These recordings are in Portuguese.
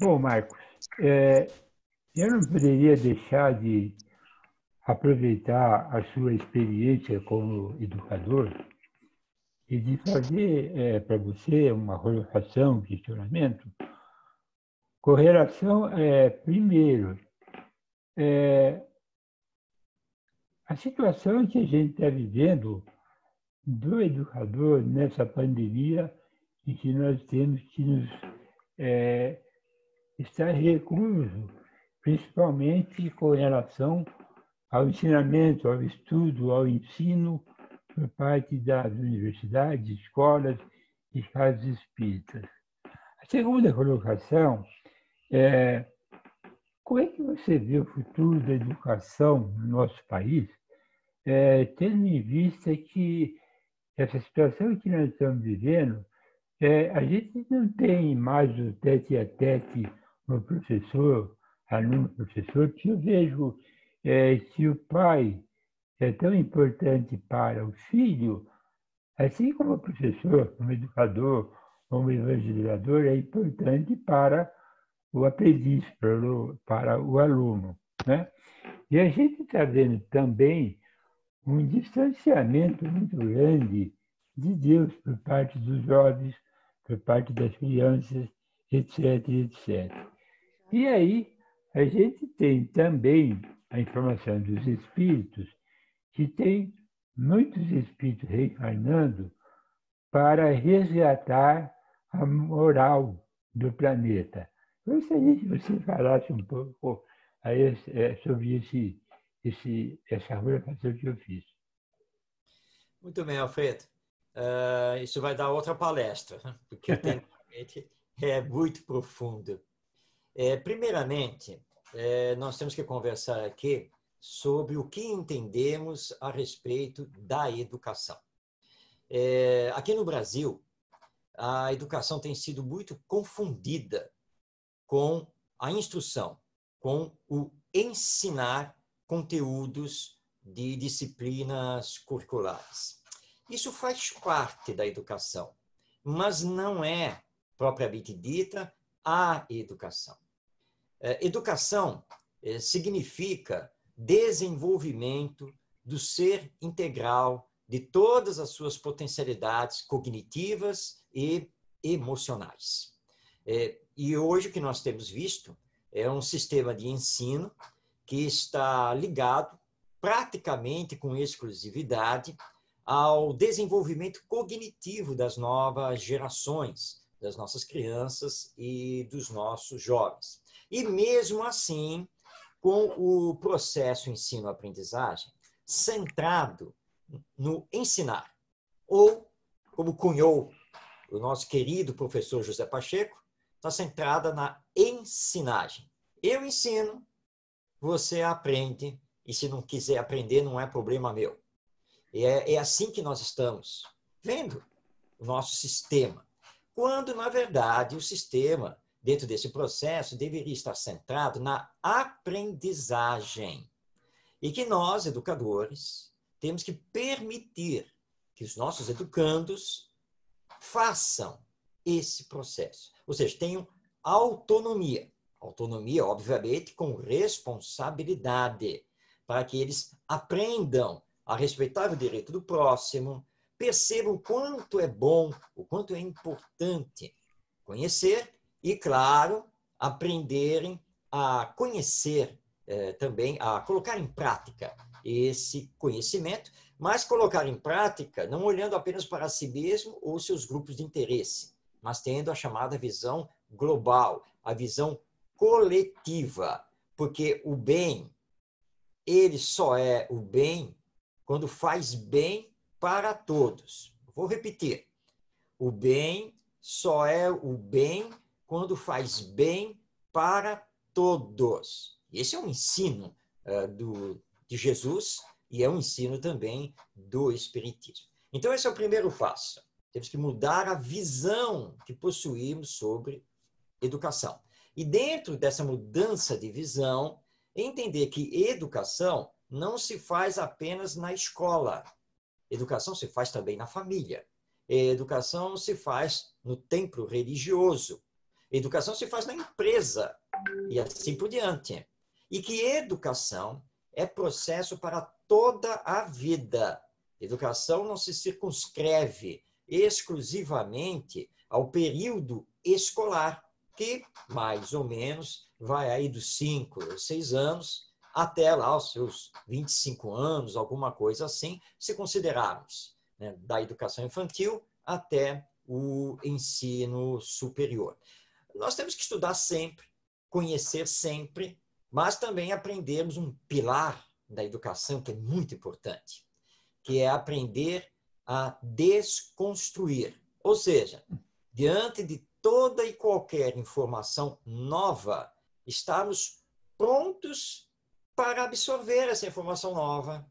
Bom, Marcos, é, eu não poderia deixar de aproveitar a sua experiência como educador e de fazer para você uma colocação, um questionamento, com relação, primeiro, é, a situação que a gente está vivendo do educador nessa pandemia em que nós temos que nos é, estar recluso, principalmente com relação ao ensinamento, ao estudo, ao ensino por parte das universidades, escolas e casas espíritas. A segunda colocação é como é que você vê o futuro da educação no nosso país, tendo em vista que essa situação que nós estamos vivendo, a gente não tem mais o tete a tete no professor, aluno-professor, porque eu vejo que o pai é tão importante para o filho, assim como o professor, como educador, como evangelizador, é importante para o aprendiz, para o aluno. Né? E a gente está vendo também um distanciamento muito grande de Deus por parte dos jovens, por parte das crianças, etc, etc. E aí, a gente tem também a informação dos espíritos, que tem muitos espíritos reencarnando para resgatar a moral do planeta. Eu gostaria que você falasse um pouco sobre essa colocação que eu fiz. Muito bem, Alfredo. Isso vai dar outra palestra, né? Porque o tema realmente é muito profundo. Primeiramente, nós temos que conversar aqui sobre o que entendemos a respeito da educação. Aqui no Brasil, a educação tem sido muito confundida com a instrução, com o ensinar conteúdos de disciplinas curriculares. Isso faz parte da educação, mas não é propriamente dita a educação. Educação significa desenvolvimento do ser integral de todas as suas potencialidades cognitivas e emocionais. E hoje o que nós temos visto é um sistema de ensino que está ligado praticamente com exclusividade ao desenvolvimento cognitivo das novas gerações, das nossas crianças e dos nossos jovens. E mesmo assim, com o processo ensino-aprendizagem centrado no ensinar, ou, como cunhou o nosso querido professor José Pacheco, está centrada na ensinagem. Eu ensino, você aprende, e se não quiser aprender, não é problema meu. É assim que nós estamos vendo o nosso sistema. Quando, na verdade, o sistema, dentro desse processo, deveria estar centrado na aprendizagem. E que nós, educadores, temos que permitir que os nossos educandos façam esse processo. Ou seja, tenham autonomia. Autonomia, obviamente, com responsabilidade, para que eles aprendam a respeitar o direito do próximo, percebam o quanto é bom, o quanto é importante conhecer e, claro, aprenderem a conhecer também, a colocar em prática esse conhecimento, mas colocar em prática não olhando apenas para si mesmo ou seus grupos de interesse, mas tendo a chamada visão global, a visão coletiva, porque o bem, ele só é o bem quando faz bem para todos. Vou repetir. O bem só é o bem quando faz bem para todos. Esse é um ensino de Jesus e é um ensino também do Espiritismo. Então, esse é o primeiro passo. Temos que mudar a visão que possuímos sobre educação. E dentro dessa mudança de visão, entender que educação não se faz apenas na escola. Educação se faz também na família. Educação se faz no templo religioso. Educação se faz na empresa e assim por diante. E que educação é processo para toda a vida. Educação não se circunscreve exclusivamente ao período escolar, que mais ou menos vai aí dos 5, 6 anos até lá os seus 25 anos, alguma coisa assim, se considerarmos, né, da educação infantil até o ensino superior. Nós temos que estudar sempre, conhecer sempre, mas também aprendermos um pilar da educação que é muito importante, que é aprender a desconstruir. Ou seja, diante de toda e qualquer informação nova, estarmos prontos para absorver essa informação nova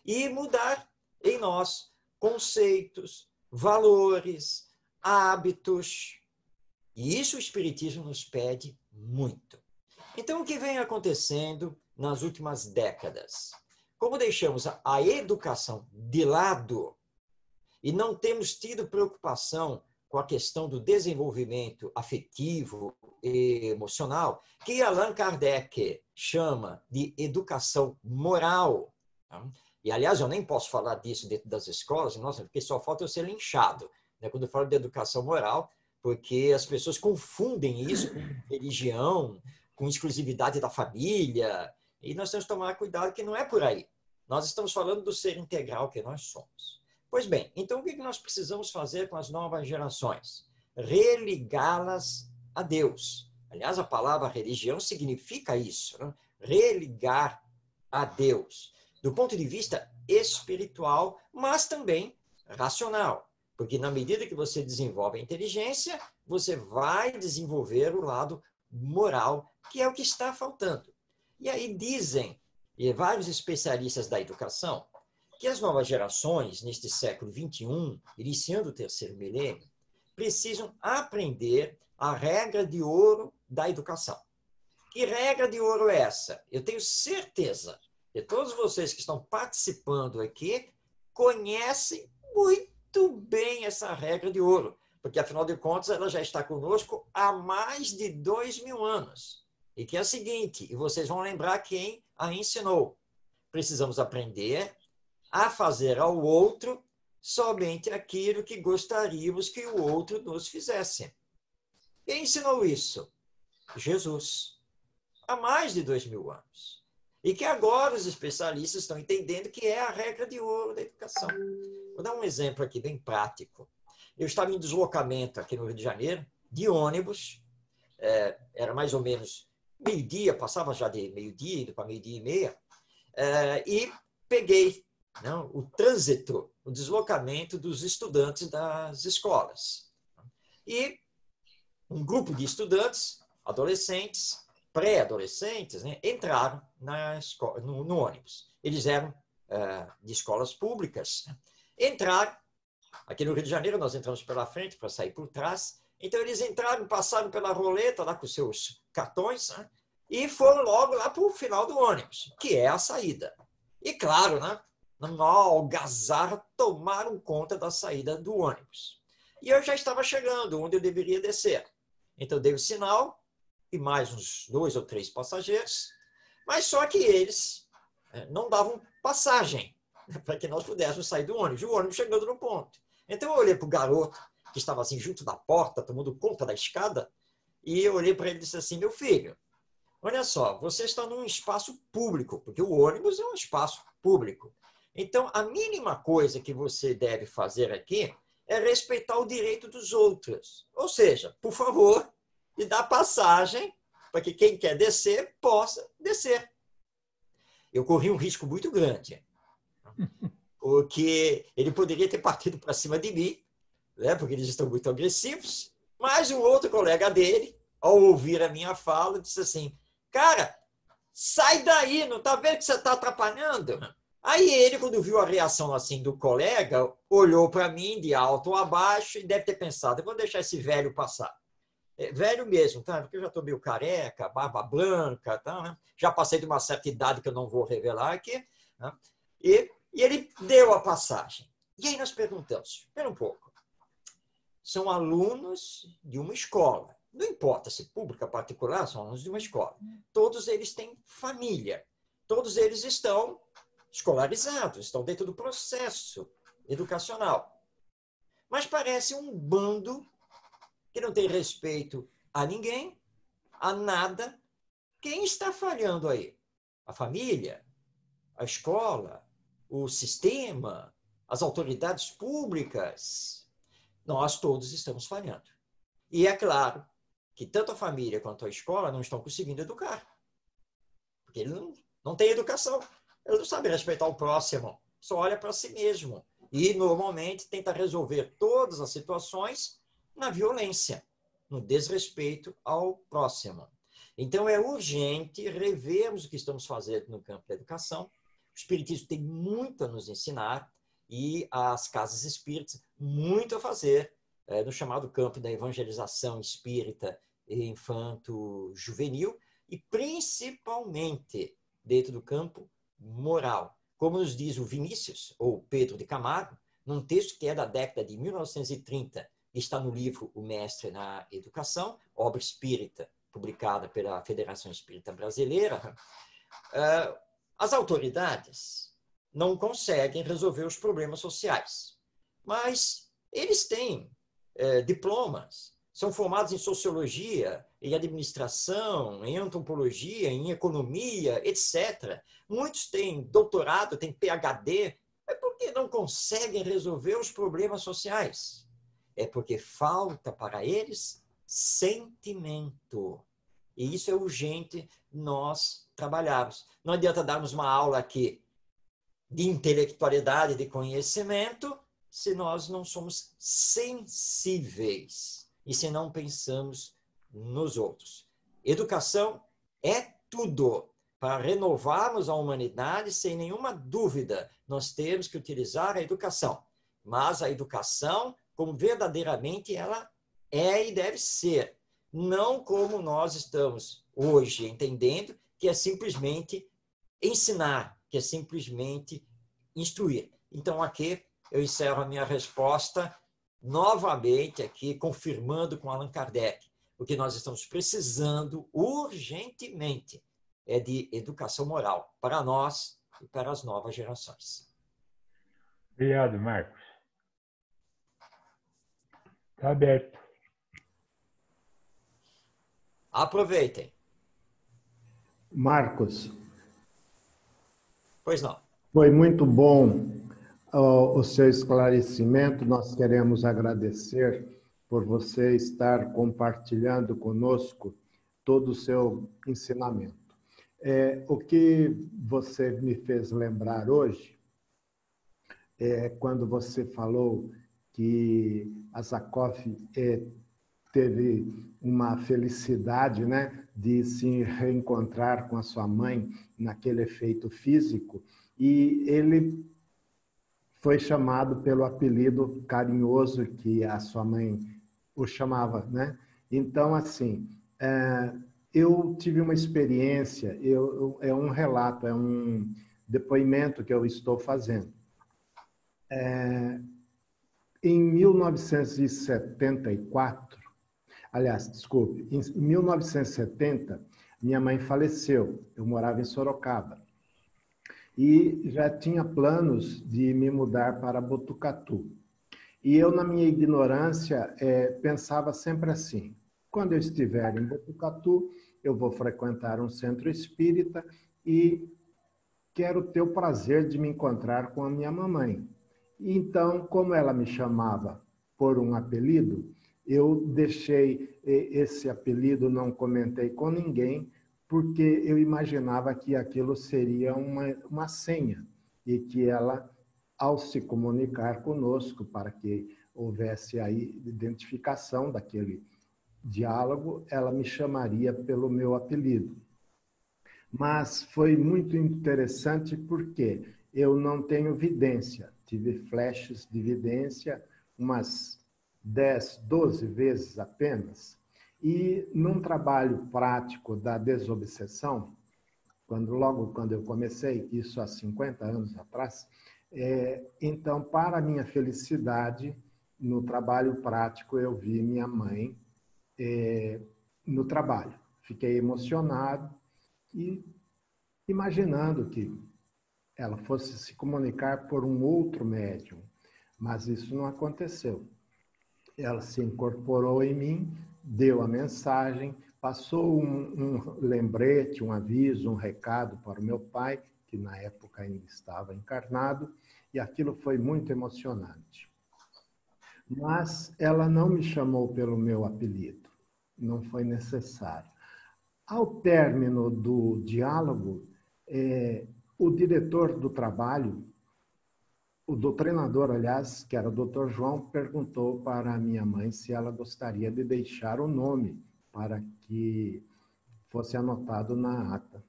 e mudar em nós conceitos, valores, hábitos. E isso o Espiritismo nos pede muito. Então, o que vem acontecendo nas últimas décadas? Como deixamos a educação de lado e não temos tido preocupação com a questão do desenvolvimento afetivo e emocional, que Allan Kardec chama de educação moral. E, aliás, eu nem posso falar disso dentro das escolas, nossa, porque só falta eu ser linchado, né, quando eu falo de educação moral, porque as pessoas confundem isso com religião, com exclusividade da família, e nós temos que tomar cuidado que não é por aí. Nós estamos falando do ser integral que nós somos. Pois bem, então o que nós precisamos fazer com as novas gerações? Religá-las a Deus. Aliás, a palavra religião significa isso, né? Religar a Deus. Do ponto de vista espiritual, mas também racional. Porque na medida que você desenvolve a inteligência, você vai desenvolver o lado moral, que é o que está faltando. E aí dizem, e vários especialistas da educação, que as novas gerações, neste século XXI, iniciando o terceiro milênio, precisam aprender a regra de ouro da educação. Que regra de ouro é essa? Eu tenho certeza que todos vocês que estão participando aqui conhecem muito bem essa regra de ouro, porque, afinal de contas, ela já está conosco há mais de 2000 anos. E que é a seguinte, e vocês vão lembrar quem a ensinou. Precisamos aprender a fazer ao outro somente aquilo que gostaríamos que o outro nos fizesse. Quem ensinou isso? Jesus. Há mais de 2000 anos. E que agora os especialistas estão entendendo que é a regra de ouro da educação. Vou dar um exemplo aqui bem prático. Eu estava em deslocamento aqui no Rio de Janeiro, de ônibus, era mais ou menos meio-dia, passava já de meio-dia, indo para meio-dia e meia, e peguei o trânsito, o deslocamento dos estudantes das escolas. E um grupo de estudantes, adolescentes, pré-adolescentes, né, entraram no ônibus. Eles eram de escolas públicas. Entraram, aqui no Rio de Janeiro nós entramos pela frente para sair por trás. Então eles entraram, passaram pela roleta lá com seus cartões, né, e foram logo lá para o final do ônibus, que é a saída. E claro, né, na algazarra, tomaram conta da saída do ônibus. E eu já estava chegando onde eu deveria descer. Então dei o sinal, e mais uns 2 ou 3 passageiros, mas só que eles não davam passagem para que nós pudéssemos sair do ônibus. O ônibus chegando no ponto. Então eu olhei para o garoto, que estava assim junto da porta, tomando conta da escada, e eu olhei para ele e disse assim, meu filho, olha só, você está num espaço público, porque o ônibus é um espaço público. Então, a mínima coisa que você deve fazer aqui é respeitar o direito dos outros. Ou seja, por favor, me dá passagem para que quem quer descer possa descer. Eu corri um risco muito grande, porque ele poderia ter partido para cima de mim, né, porque eles estão muito agressivos, mas um outro colega dele, ao ouvir a minha fala, disse assim, cara, sai daí, não está vendo que você está atrapalhando? Aí ele, quando viu a reação assim do colega, olhou para mim de alto a baixo e deve ter pensado, eu vou deixar esse velho passar. Velho mesmo, tá? Porque eu já estou meio careca, barba branca, tá, né? Já passei de uma certa idade que eu não vou revelar aqui. Né? E ele deu a passagem. E aí nós perguntamos, espera um pouco, são alunos de uma escola. não importa se pública, particular, são alunos de uma escola, todos eles têm família, todos eles estão escolarizados, estão dentro do processo educacional. Mas parece um bando que não tem respeito a ninguém, a nada. Quem está falhando aí? A família? A escola? O sistema? As autoridades públicas? Nós todos estamos falhando. E é claro que tanto a família quanto a escola não estão conseguindo educar. Porque ele não tem educação. Ele não sabe respeitar o próximo. Só olha para si mesmo. E, normalmente, tenta resolver todas as situações na violência, no desrespeito ao próximo. Então, é urgente revermos o que estamos fazendo no campo da educação. O Espiritismo tem muito a nos ensinar e as casas espíritas muito a fazer no chamado campo da evangelização espírita e infanto-juvenil e, principalmente, dentro do campo moral. Como nos diz o Vinícius, ou Pedro de Camargo, num texto que é da década de 1930, está no livro O Mestre na Educação, obra espírita, publicada pela Federação Espírita Brasileira, as autoridades não conseguem resolver os problemas sociais. Mas eles têm diplomas, são formados em sociologia, em administração, em antropologia, em economia, etc. Muitos têm doutorado, têm PhD, mas por que não conseguem resolver os problemas sociais? É porque falta para eles sentimento. E isso é urgente nós trabalharmos. Não adianta darmos uma aula aqui de intelectualidade, de conhecimento, se nós não somos sensíveis e se não pensamos nos outros. Educação é tudo. Para renovarmos a humanidade, sem nenhuma dúvida, nós temos que utilizar a educação. Mas a educação, como verdadeiramente ela é e deve ser. Não como nós estamos hoje entendendo, que é simplesmente ensinar, que é simplesmente instruir. Então, aqui eu encerro a minha resposta novamente aqui, confirmando com Allan Kardec. O que nós estamos precisando urgentemente é de educação moral para nós e para as novas gerações. Obrigado, Marcos. Está aberto. Aproveitem. Marcos, Pois não. foi muito bom o seu esclarecimento. Nós queremos agradecer por você estar compartilhando conosco todo o seu ensinamento. O que você me fez lembrar hoje é quando você falou que a Zakoff teve uma felicidade, né, de se reencontrar com a sua mãe naquele efeito físico, e ele foi chamado pelo apelido carinhoso que a sua mãe o chamava, né? Então, assim, eu tive uma experiência, é um relato, é um depoimento que eu estou fazendo. Em 1974, aliás, desculpe, em 1970, minha mãe faleceu. Eu morava em Sorocaba. E já tinha planos de me mudar para Botucatu. E eu, na minha ignorância, pensava sempre assim: quando eu estiver em Botucatu, eu vou frequentar um centro espírita e quero ter o prazer de me encontrar com a minha mamãe. Então, como ela me chamava por um apelido, eu deixei esse apelido, não comentei com ninguém, porque eu imaginava que aquilo seria uma senha e que ela, ao se comunicar conosco, para que houvesse aí identificação daquele diálogo, ela me chamaria pelo meu apelido. Mas foi muito interessante porque eu não tenho vidência. Tive flashes de vidência umas 10, 12 vezes apenas. E num trabalho prático da desobsessão, logo quando eu comecei, isso há 50 anos atrás, então, para minha felicidade, no trabalho prático, eu vi minha mãe no trabalho. Fiquei emocionado e imaginando que ela fosse se comunicar por um outro médium, mas isso não aconteceu. Ela se incorporou em mim, deu a mensagem, passou um lembrete, um aviso, um recado para o meu pai, que na época ainda estava encarnado, e aquilo foi muito emocionante. Mas ela não me chamou pelo meu apelido, não foi necessário. Ao término do diálogo, o diretor do trabalho, o doutrinador, aliás, que era o Dr. João, perguntou para a minha mãe se ela gostaria de deixar o nome para que fosse anotado na ata.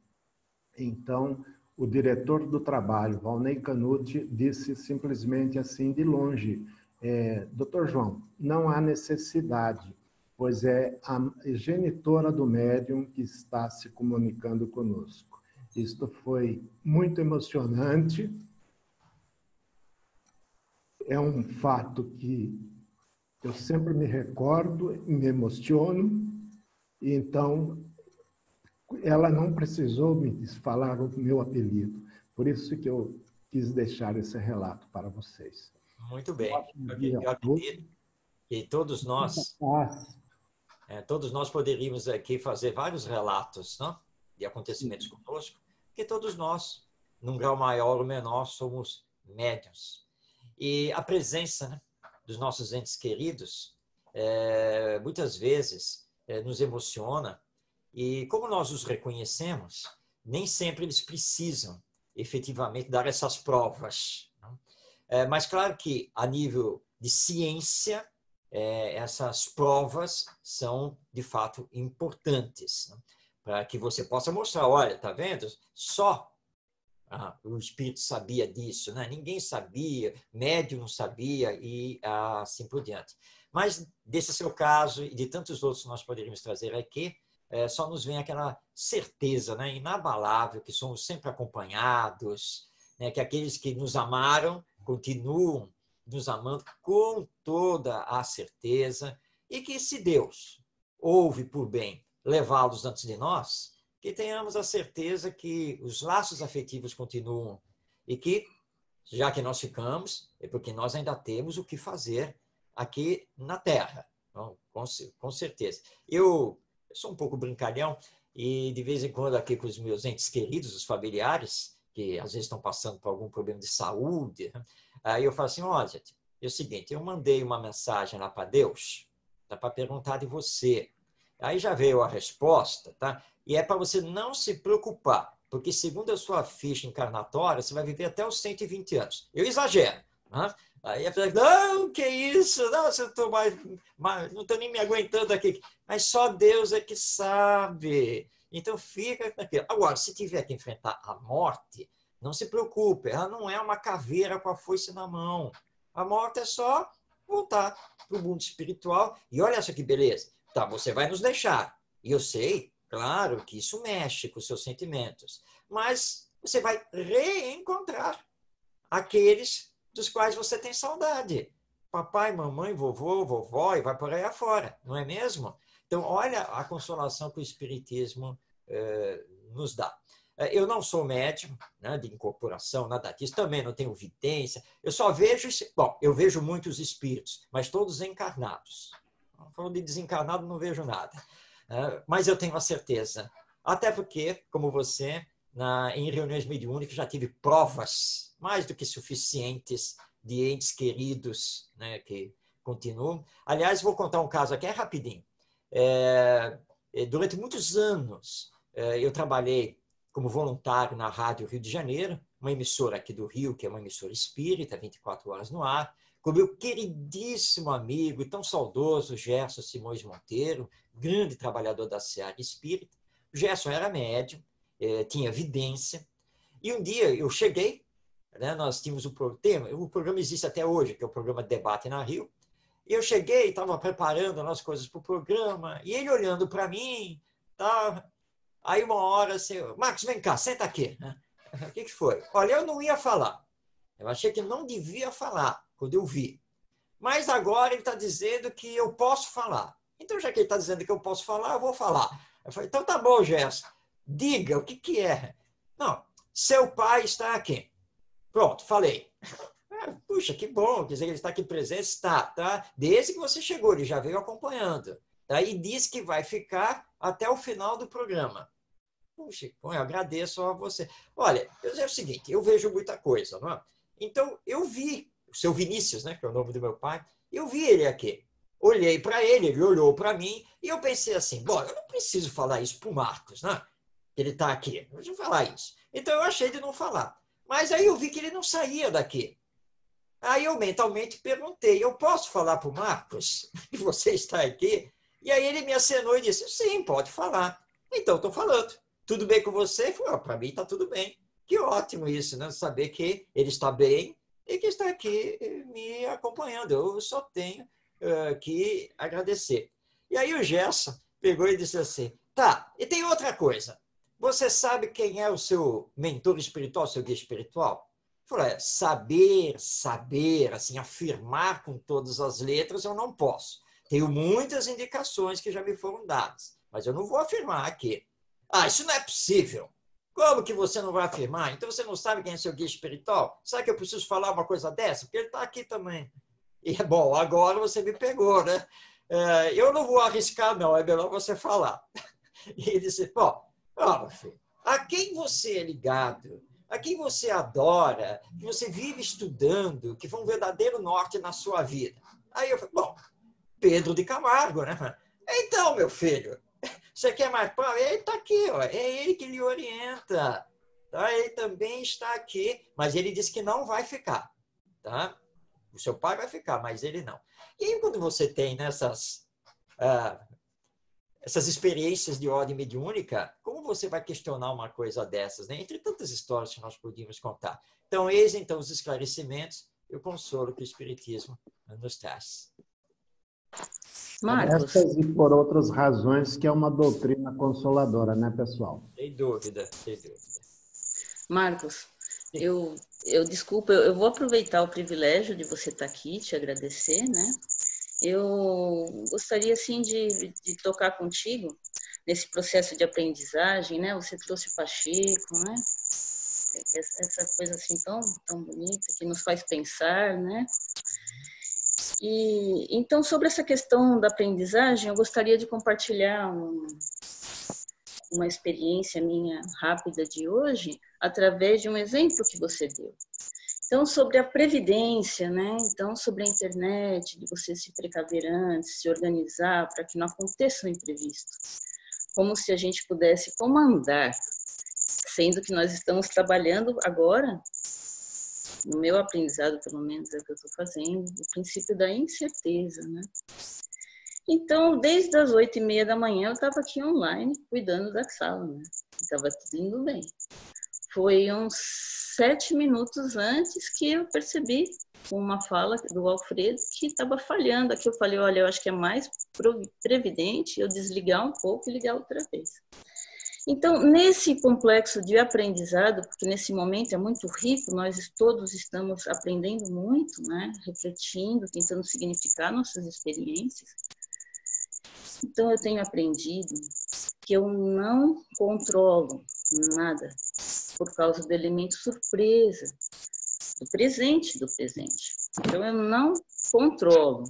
Então, o diretor do trabalho, Valnei Canuti, disse simplesmente assim, de longe, Dr. João, não há necessidade, pois é a genitora do médium que está se comunicando conosco. Isto foi muito emocionante. É um fato que eu sempre me recordo, me emociono. Então, ela não precisou me falar o meu apelido. Por isso que eu quis deixar esse relato para vocês. Muito bem. Eu acredito que todos nós poderíamos aqui fazer vários relatos, não? De acontecimentos conosco, porque todos nós, num grau maior ou menor, somos médiuns. E a presença, né, dos nossos entes queridos, muitas vezes, nos emociona. E como nós os reconhecemos, nem sempre eles precisam efetivamente dar essas provas. Não? Mas claro que, a nível de ciência, essas provas são, de fato, importantes, né? Para que você possa mostrar, olha, tá vendo? Só o espírito sabia disso, né? Ninguém sabia, médium não sabia e assim por diante. Mas desse seu caso e de tantos outros que nós poderíamos trazer aqui, só nos vem aquela certeza, né, inabalável que somos sempre acompanhados, né, que aqueles que nos amaram continuam nos amando com toda a certeza e que, se Deus houve por bem levá-los antes de nós, que tenhamos a certeza que os laços afetivos continuam e que, já que nós ficamos, é porque nós ainda temos o que fazer aqui na Terra. Então, com certeza. Eu sou um pouco brincalhão e, de vez em quando, aqui com os meus entes queridos, os familiares, que às vezes estão passando por algum problema de saúde, aí eu falo assim, olha, gente, é o seguinte, eu mandei uma mensagem lá para Deus, tá, para perguntar de você. Aí já veio a resposta, tá? E é para você não se preocupar, porque, segundo a sua ficha encarnatória, você vai viver até os 120 anos. Eu exagero, né? Aí a pessoa, não, que isso? Não, eu estou não estou nem me aguentando aqui. Mas só Deus é que sabe. Então fica naquilo. Agora, se tiver que enfrentar a morte, não se preocupe, ela não é uma caveira com a foice na mão. A morte é só voltar para o mundo espiritual. E olha só que beleza. Tá, você vai nos deixar. E eu sei, claro, que isso mexe com os seus sentimentos. Mas você vai reencontrar aqueles dos quais você tem saudade. Papai, mamãe, vovô, vovó, e vai por aí afora, não é mesmo? Então, olha a consolação que o Espiritismo nos dá. Eu não sou médium, né, de incorporação, nada disso, também não tenho vidência. Eu só vejo, bom, eu vejo muitos espíritos, mas todos encarnados. Falando de desencarnado, não vejo nada. Mas eu tenho a certeza. Até porque, como você, em reuniões mediúnicas, já tive provas mais do que suficientes de entes queridos, né, que continuam. Aliás, vou contar um caso aqui, é rapidinho. Durante muitos anos, eu trabalhei como voluntário na Rádio Rio de Janeiro, uma emissora aqui do Rio, que é uma emissora espírita, 24 horas no ar, com o meu queridíssimo amigo e tão saudoso Gerson Simões Monteiro, grande trabalhador da Seara Espírita. O Gerson era médium, tinha vidência, e um dia eu cheguei, né, nós tínhamos o programa existe até hoje, que é o programa Debate na Rio, e eu cheguei, estava preparando as coisas para o programa, e ele olhando para mim, tá, aí uma hora assim, Marcos, vem cá, senta aqui. O que foi? Olha, eu não ia falar, eu achei que não devia falar, quando eu vi. Mas agora ele está dizendo que eu posso falar. Então, já que ele está dizendo que eu posso falar, eu vou falar. Eu falei, então tá bom, Gerson, diga o que é. Não, seu pai está aqui. Pronto, falei. Puxa, que bom, quer dizer, ele está aqui presente, está, tá? Desde que você chegou, ele já veio acompanhando. Tá? E disse que vai ficar até o final do programa. Puxa, bom, eu agradeço a você. Olha, é o seguinte, eu vejo muita coisa, não é? Então, eu vi o seu Vinícius, né, que é o nome do meu pai, eu vi ele aqui. Olhei para ele, ele olhou para mim, e eu pensei assim, bom, eu não preciso falar isso para o Marcos, né? Ele está aqui, não preciso falar isso. Então, eu achei de não falar. Mas aí eu vi que ele não saía daqui. Aí eu mentalmente perguntei, eu posso falar para o Marcos que você está aqui? E aí ele me acenou e disse, sim, pode falar. Então, estou falando. Tudo bem com você? Falei, para mim está tudo bem. Que ótimo isso, né? Saber que ele está bem e que está aqui me acompanhando. Eu só tenho que agradecer. E aí o Gerson pegou e disse assim, tá, e tem outra coisa. Você sabe quem é o seu mentor espiritual, seu guia espiritual? Falei, saber, assim, afirmar com todas as letras eu não posso. Tenho muitas indicações que já me foram dadas, mas eu não vou afirmar aqui. Ah, isso não é possível. Como que você não vai afirmar? Então você não sabe quem é seu guia espiritual? Sabe que eu preciso falar uma coisa dessa? Porque ele está aqui também. E, bom, agora você me pegou, né? Eu não vou arriscar, não. É melhor você falar. E ele disse, pô, meu filho, a quem você é ligado? A quem você adora? Que você vive estudando? Que foi um verdadeiro norte na sua vida? Aí eu falei, bom, Pedro de Camargo, né? Então, meu filho, você quer mais pão? Ele está aqui, ó. É ele que lhe orienta. Tá? Ele também está aqui, mas ele disse que não vai ficar. Tá? O seu pai vai ficar, mas ele não. E aí, quando você tem essas experiências de ordem mediúnica, como você vai questionar uma coisa dessas, né? Entre tantas histórias que nós podíamos contar. Então, eis então os esclarecimentos e o consolo que o Espiritismo nos traz. Marcos. Essas e por outras razões que é uma doutrina consoladora, né, pessoal? Sem dúvida, sem dúvida. Marcos, desculpa, eu vou aproveitar o privilégio de você estar aqui, te agradecer, né? Eu gostaria, assim, de tocar contigo nesse processo de aprendizagem, né? Você trouxe o Pacheco, né? Essa coisa, assim, tão bonita, que nos faz pensar, né? E, então, sobre essa questão da aprendizagem, eu gostaria de compartilhar uma experiência minha rápida de hoje, através de um exemplo que você deu. Então, sobre a previdência, né? Então, sobre a internet, de você se precaver antes, se organizar para que não aconteça um imprevisto. Como se a gente pudesse comandar, sendo que nós estamos trabalhando agora, no meu aprendizado, pelo menos é o que eu estou fazendo, o princípio da incerteza, né? Então, desde as 8h30 da manhã, eu estava aqui online, cuidando da sala, né? Estava tudo indo bem. Foi uns 7 minutos antes que eu percebi uma fala do Alfredo que estava falhando. Aqui eu falei, olha, eu acho que é mais previdente eu desligar um pouco e ligar outra vez. Então, nesse complexo de aprendizado, porque nesse momento é muito rico, nós todos estamos aprendendo muito, né? Refletindo, tentando significar nossas experiências. Então, eu tenho aprendido que eu não controlo nada por causa do elemento surpresa, do presente. Então, eu não controlo,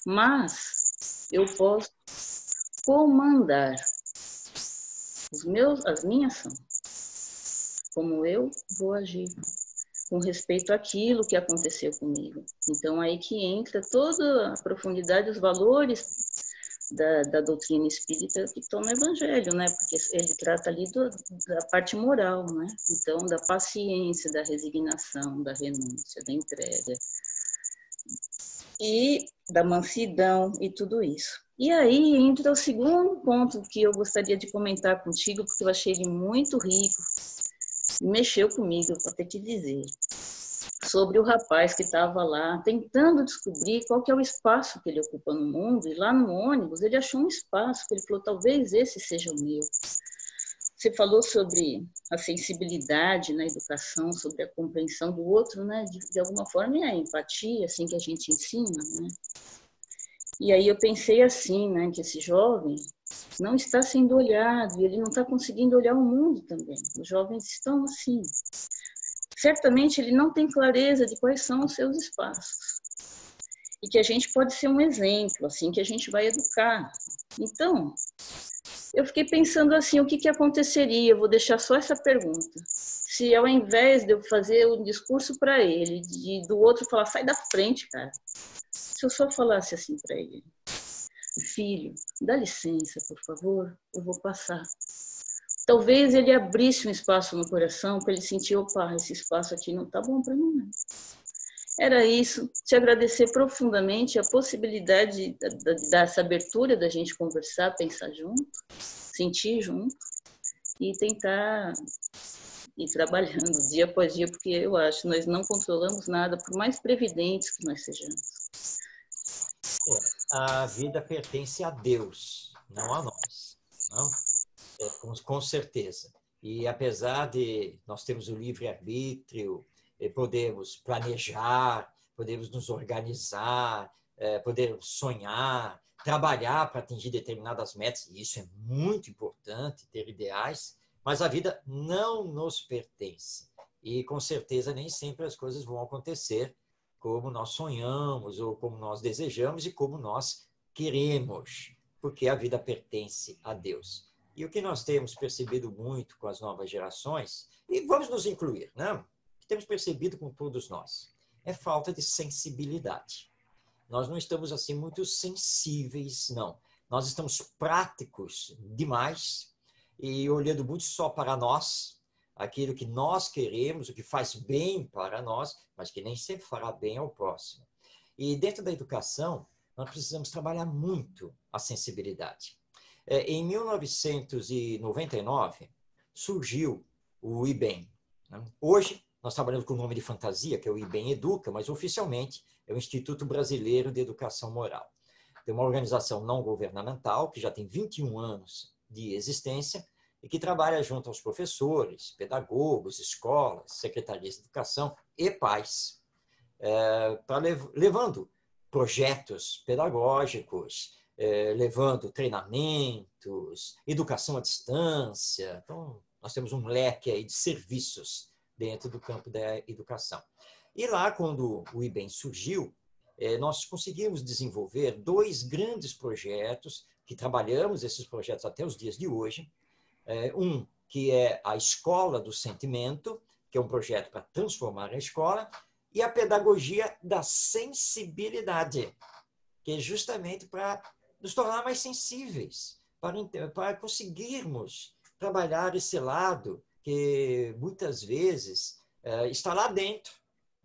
mas eu posso comandar as minhas ações, como eu vou agir, com respeito àquilo que aconteceu comigo. Então, aí que entra toda a profundidade, os valores da doutrina espírita que estão no Evangelho, né? Porque ele trata ali da parte moral, né? Então, da paciência, da resignação, da renúncia, da entrega e da mansidão e tudo isso. E aí entra o segundo ponto que eu gostaria de comentar contigo, porque eu achei ele muito rico, mexeu comigo, vou ter que dizer, sobre o rapaz que estava lá tentando descobrir qual que é o espaço que ele ocupa no mundo, e lá no ônibus ele achou um espaço que ele falou, talvez esse seja o meu. Você falou sobre a sensibilidade na educação, sobre a compreensão do outro, né? De alguma forma é a empatia, assim que a gente ensina, né? E aí eu pensei assim, né, que esse jovem não está sendo olhado, e ele não está conseguindo olhar o mundo também. Os jovens estão assim. Certamente ele não tem clareza de quais são os seus espaços. E que a gente pode ser um exemplo, assim, que a gente vai educar. Então, eu fiquei pensando assim, o que aconteceria? Eu vou deixar só essa pergunta. Se ao invés de eu fazer um discurso para ele, do outro falar, sai da frente, cara. Se eu só falasse assim para ele, filho, dá licença, por favor, eu vou passar. Talvez ele abrisse um espaço no coração para ele sentir, opa, esse espaço aqui não tá bom para mim, né? Era isso, te agradecer profundamente a possibilidade dessa abertura da gente conversar, pensar junto, sentir junto e tentar ir trabalhando dia após dia, porque eu acho que nós não controlamos nada, por mais previdentes que nós sejamos. A vida pertence a Deus, não a nós. Não? Com certeza. E apesar de nós termos o livre-arbítrio, podemos planejar, podemos nos organizar, podemos sonhar, trabalhar para atingir determinadas metas, e isso é muito importante, ter ideais, mas a vida não nos pertence. E, com certeza, nem sempre as coisas vão acontecer como nós sonhamos, ou como nós desejamos, e como nós queremos, porque a vida pertence a Deus. E o que nós temos percebido muito com as novas gerações, e vamos nos incluir, né? O que temos percebido com todos nós, é falta de sensibilidade. Nós não estamos assim muito sensíveis, não. Nós estamos práticos demais e olhando muito só para nós, aquilo que nós queremos, o que faz bem para nós, mas que nem sempre fará bem ao próximo. E dentro da educação, nós precisamos trabalhar muito a sensibilidade. Em 1999, surgiu o IBEM. Hoje, nós trabalhamos com o nome de fantasia, que é o IBEM Educa, mas oficialmente é o Instituto Brasileiro de Educação Moral. É uma organização não governamental que já tem 21 anos de existência e que trabalha junto aos professores, pedagogos, escolas, secretarias de educação e pais, levando projetos pedagógicos, levando treinamentos, educação à distância. Então, nós temos um leque aí de serviços dentro do campo da educação. E lá, quando o IBEM surgiu, nós conseguimos desenvolver 2 grandes projetos, que trabalhamos esses projetos até os dias de hoje. Um que é a Escola do Sentimento, que é um projeto para transformar a escola, e a Pedagogia da Sensibilidade, que é justamente para nos tornar mais sensíveis, para conseguirmos trabalhar esse lado que muitas vezes está lá dentro,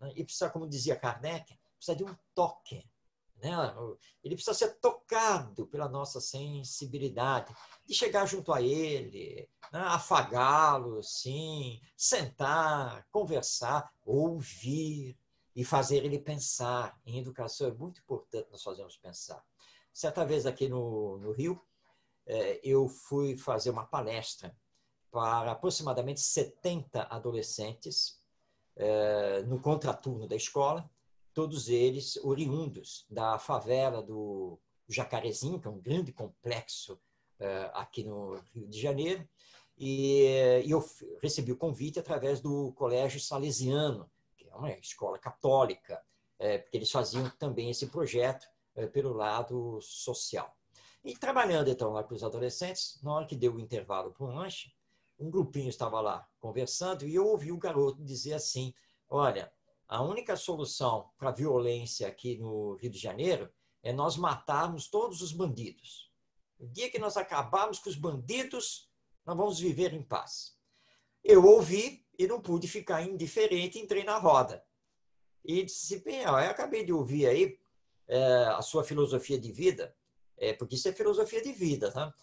né? E precisa, como dizia Kardec, precisa de um toque, né? Ele precisa ser tocado pela nossa sensibilidade, de chegar junto a ele, né? Afagá-lo, sim, sentar, conversar, ouvir e fazer ele pensar. Em educação é muito importante nós fazermos pensar. Certa vez aqui no Rio, eu fui fazer uma palestra para aproximadamente 70 adolescentes no contraturno da escola, todos eles oriundos da favela do Jacarezinho, que é um grande complexo aqui no Rio de Janeiro, e eu recebi o convite através do Colégio Salesiano, que é uma escola católica, porque eles faziam também esse projeto pelo lado social. E trabalhando então lá com os adolescentes, na hora que deu o intervalo para um lanche, um grupinho estava lá conversando e eu ouvi o garoto dizer assim: olha, a única solução para a violência aqui no Rio de Janeiro é nós matarmos todos os bandidos. O dia que nós acabarmos com os bandidos, nós vamos viver em paz. Eu ouvi e não pude ficar indiferente, entrei na roda. E disse: bem, eu acabei de ouvir aí a sua filosofia de vida, porque isso é filosofia de vida, tá?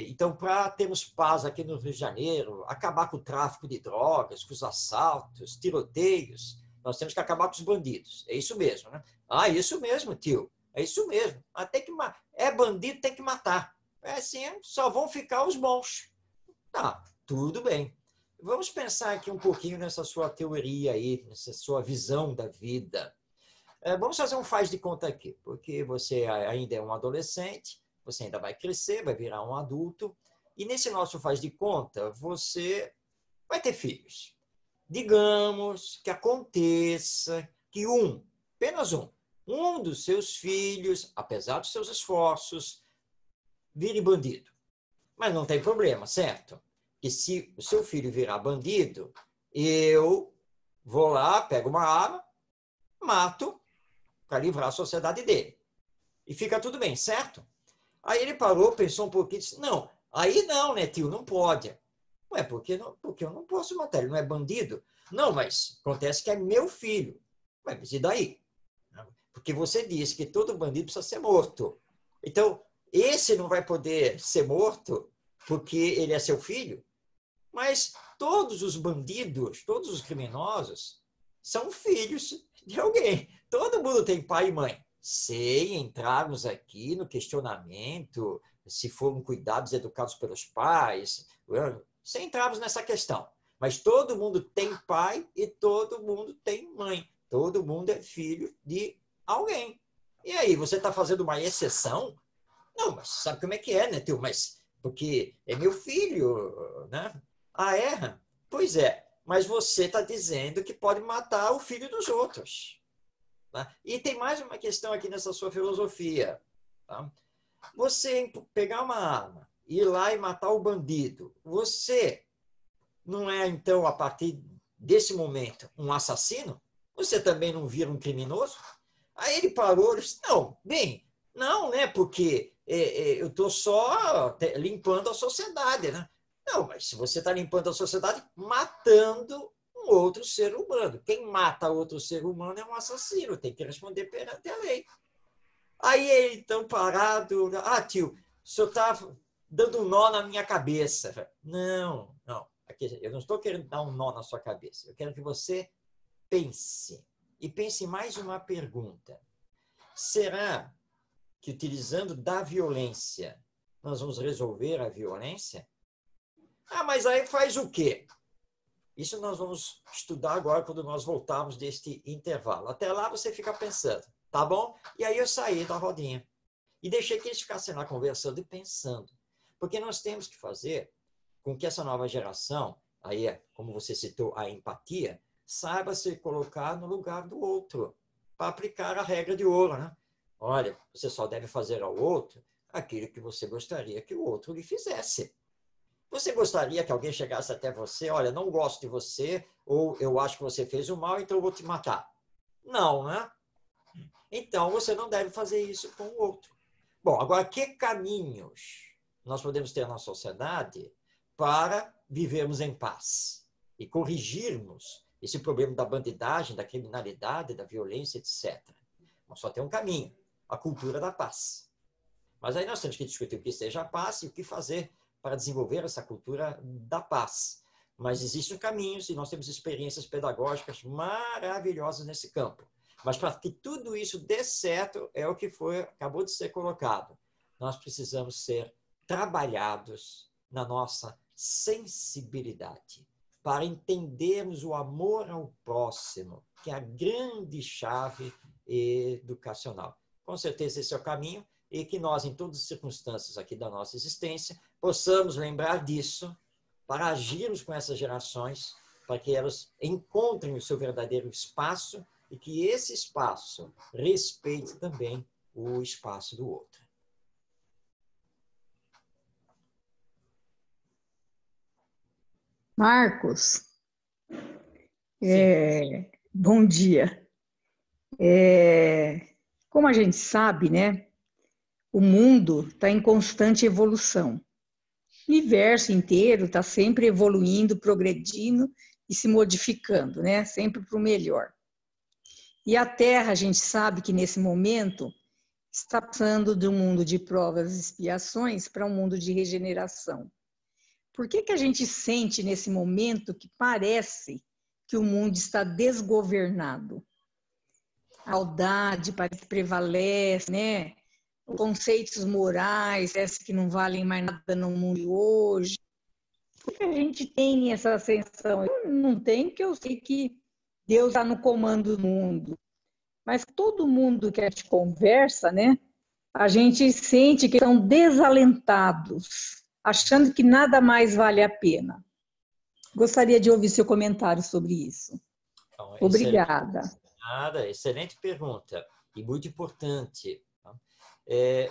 Então, para termos paz aqui no Rio de Janeiro, acabar com o tráfico de drogas, com os assaltos, tiroteios, nós temos que acabar com os bandidos. É isso mesmo, né? Ah, isso mesmo, tio. É isso mesmo. Bandido, tem que matar. Assim, só vão ficar os bons. Tá, tudo bem. Vamos pensar aqui um pouquinho nessa sua teoria aí, nessa sua visão da vida. Vamos fazer um faz de conta aqui, porque você ainda é um adolescente, você ainda vai crescer, vai virar um adulto, e nesse nosso faz de conta, você vai ter filhos. Digamos que aconteça que apenas um dos seus filhos, apesar dos seus esforços, vire bandido. Mas não tem problema, certo? Que se o seu filho virar bandido, eu vou lá, pego uma arma, mato para livrar a sociedade dele. E fica tudo bem, certo? Aí ele parou, pensou um pouquinho e disse, não, aí não, né, tio, não pode. Ué, porque eu não posso matar, ele não é bandido? Não, mas acontece que é meu filho. Ué, mas e daí? Porque você disse que todo bandido precisa ser morto. Então, esse não vai poder ser morto porque ele é seu filho? Mas todos os bandidos, todos os criminosos, são filhos de alguém. Todo mundo tem pai e mãe. Se entrarmos aqui no questionamento, se foram cuidados, educados pelos pais, se entrarmos nessa questão. Mas todo mundo tem pai e todo mundo tem mãe. Todo mundo é filho de alguém. E aí, você está fazendo uma exceção? Não, mas sabe como é que é, né, tio? Mas porque é meu filho, né? Ah, é? Pois é. Mas você está dizendo que pode matar o filho dos outros. Tá? E tem mais uma questão aqui nessa sua filosofia. Tá? Você pegar uma arma, ir lá e matar o bandido, você não é, então, a partir desse momento, um assassino? Você também não vira um criminoso? Aí ele parou e disse, não, bem, não, né? Porque eu estou só limpando a sociedade, né? Não, mas se você está limpando a sociedade, matando um outro ser humano. Quem mata outro ser humano é um assassino, tem que responder perante a lei. Aí ele, então, parado, tio, o senhor está dando um nó na minha cabeça. Não, não, aqui, eu não estou querendo dar um nó na sua cabeça, eu quero que você pense. E pense em mais uma pergunta. Será que utilizando da violência nós vamos resolver a violência? Ah, mas aí faz o quê? Isso nós vamos estudar agora quando nós voltarmos deste intervalo. Até lá você fica pensando, tá bom? E aí eu saí da rodinha e deixei que eles ficassem lá conversando e pensando. Porque nós temos que fazer com que essa nova geração, aí, como você citou, a empatia, saiba se colocar no lugar do outro, para aplicar a regra de ouro, né? Olha, você só deve fazer ao outro aquilo que você gostaria que o outro lhe fizesse. Você gostaria que alguém chegasse até você, olha, não gosto de você, ou eu acho que você fez o mal, então eu vou te matar. Não, né? Então você não deve fazer isso com o outro. Bom, agora, que caminhos nós podemos ter na sociedade para vivermos em paz e corrigirmos esse problema da bandidagem, da criminalidade, da violência, etc. Bom, só tem um caminho, a cultura da paz. Mas aí nós temos que discutir o que seja a paz e o que fazer para desenvolver essa cultura da paz. Mas existem caminhos e nós temos experiências pedagógicas maravilhosas nesse campo. Mas para que tudo isso dê certo, é o que acabou de ser colocado. Nós precisamos ser trabalhados na nossa sensibilidade, para entendermos o amor ao próximo, que é a grande chave educacional. Com certeza esse é o caminho, e que nós, em todas as circunstâncias aqui da nossa existência, possamos lembrar disso para agirmos com essas gerações, para que elas encontrem o seu verdadeiro espaço e que esse espaço respeite também o espaço do outro. Marcos, bom dia. Como a gente sabe, né, o mundo está em constante evolução. O universo inteiro está sempre evoluindo, progredindo e se modificando, né, sempre para o melhor. E a Terra, a gente sabe que nesse momento está passando de um mundo de provas e expiações para um mundo de regeneração. Por que a gente sente nesse momento que parece que o mundo está desgovernado? A maldade parece que prevalece, né? Os conceitos morais parece que não valem mais nada no mundo de hoje. Por que a gente tem essa sensação? Eu não tenho, porque eu sei que Deus está no comando do mundo. mas todo mundo que a gente conversa, né? A gente sente que estão desalentados, achando que nada mais vale a pena. Gostaria de ouvir seu comentário sobre isso. Então, Obrigada. Excelente pergunta e muito importante.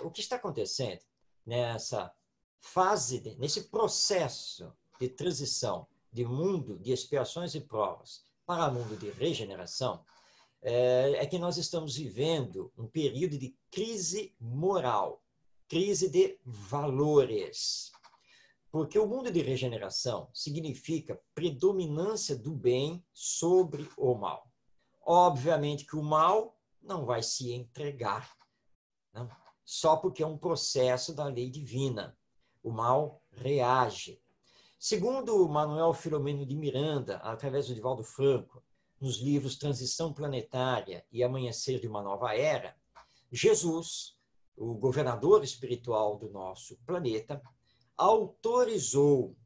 O que está acontecendo nessa fase, nesse processo de transição de mundo de expiações e provas para mundo de regeneração, é que nós estamos vivendo um período de crise moral, crise de valores. Porque o mundo de regeneração significa predominância do bem sobre o mal. Obviamente que o mal não vai se entregar, não? Só porque é um processo da lei divina. O mal reage. Segundo Manuel Filomeno de Miranda, através do Divaldo Franco, nos livros Transição Planetária e Amanhecer de uma Nova Era, Jesus, o governador espiritual do nosso planeta, autorizou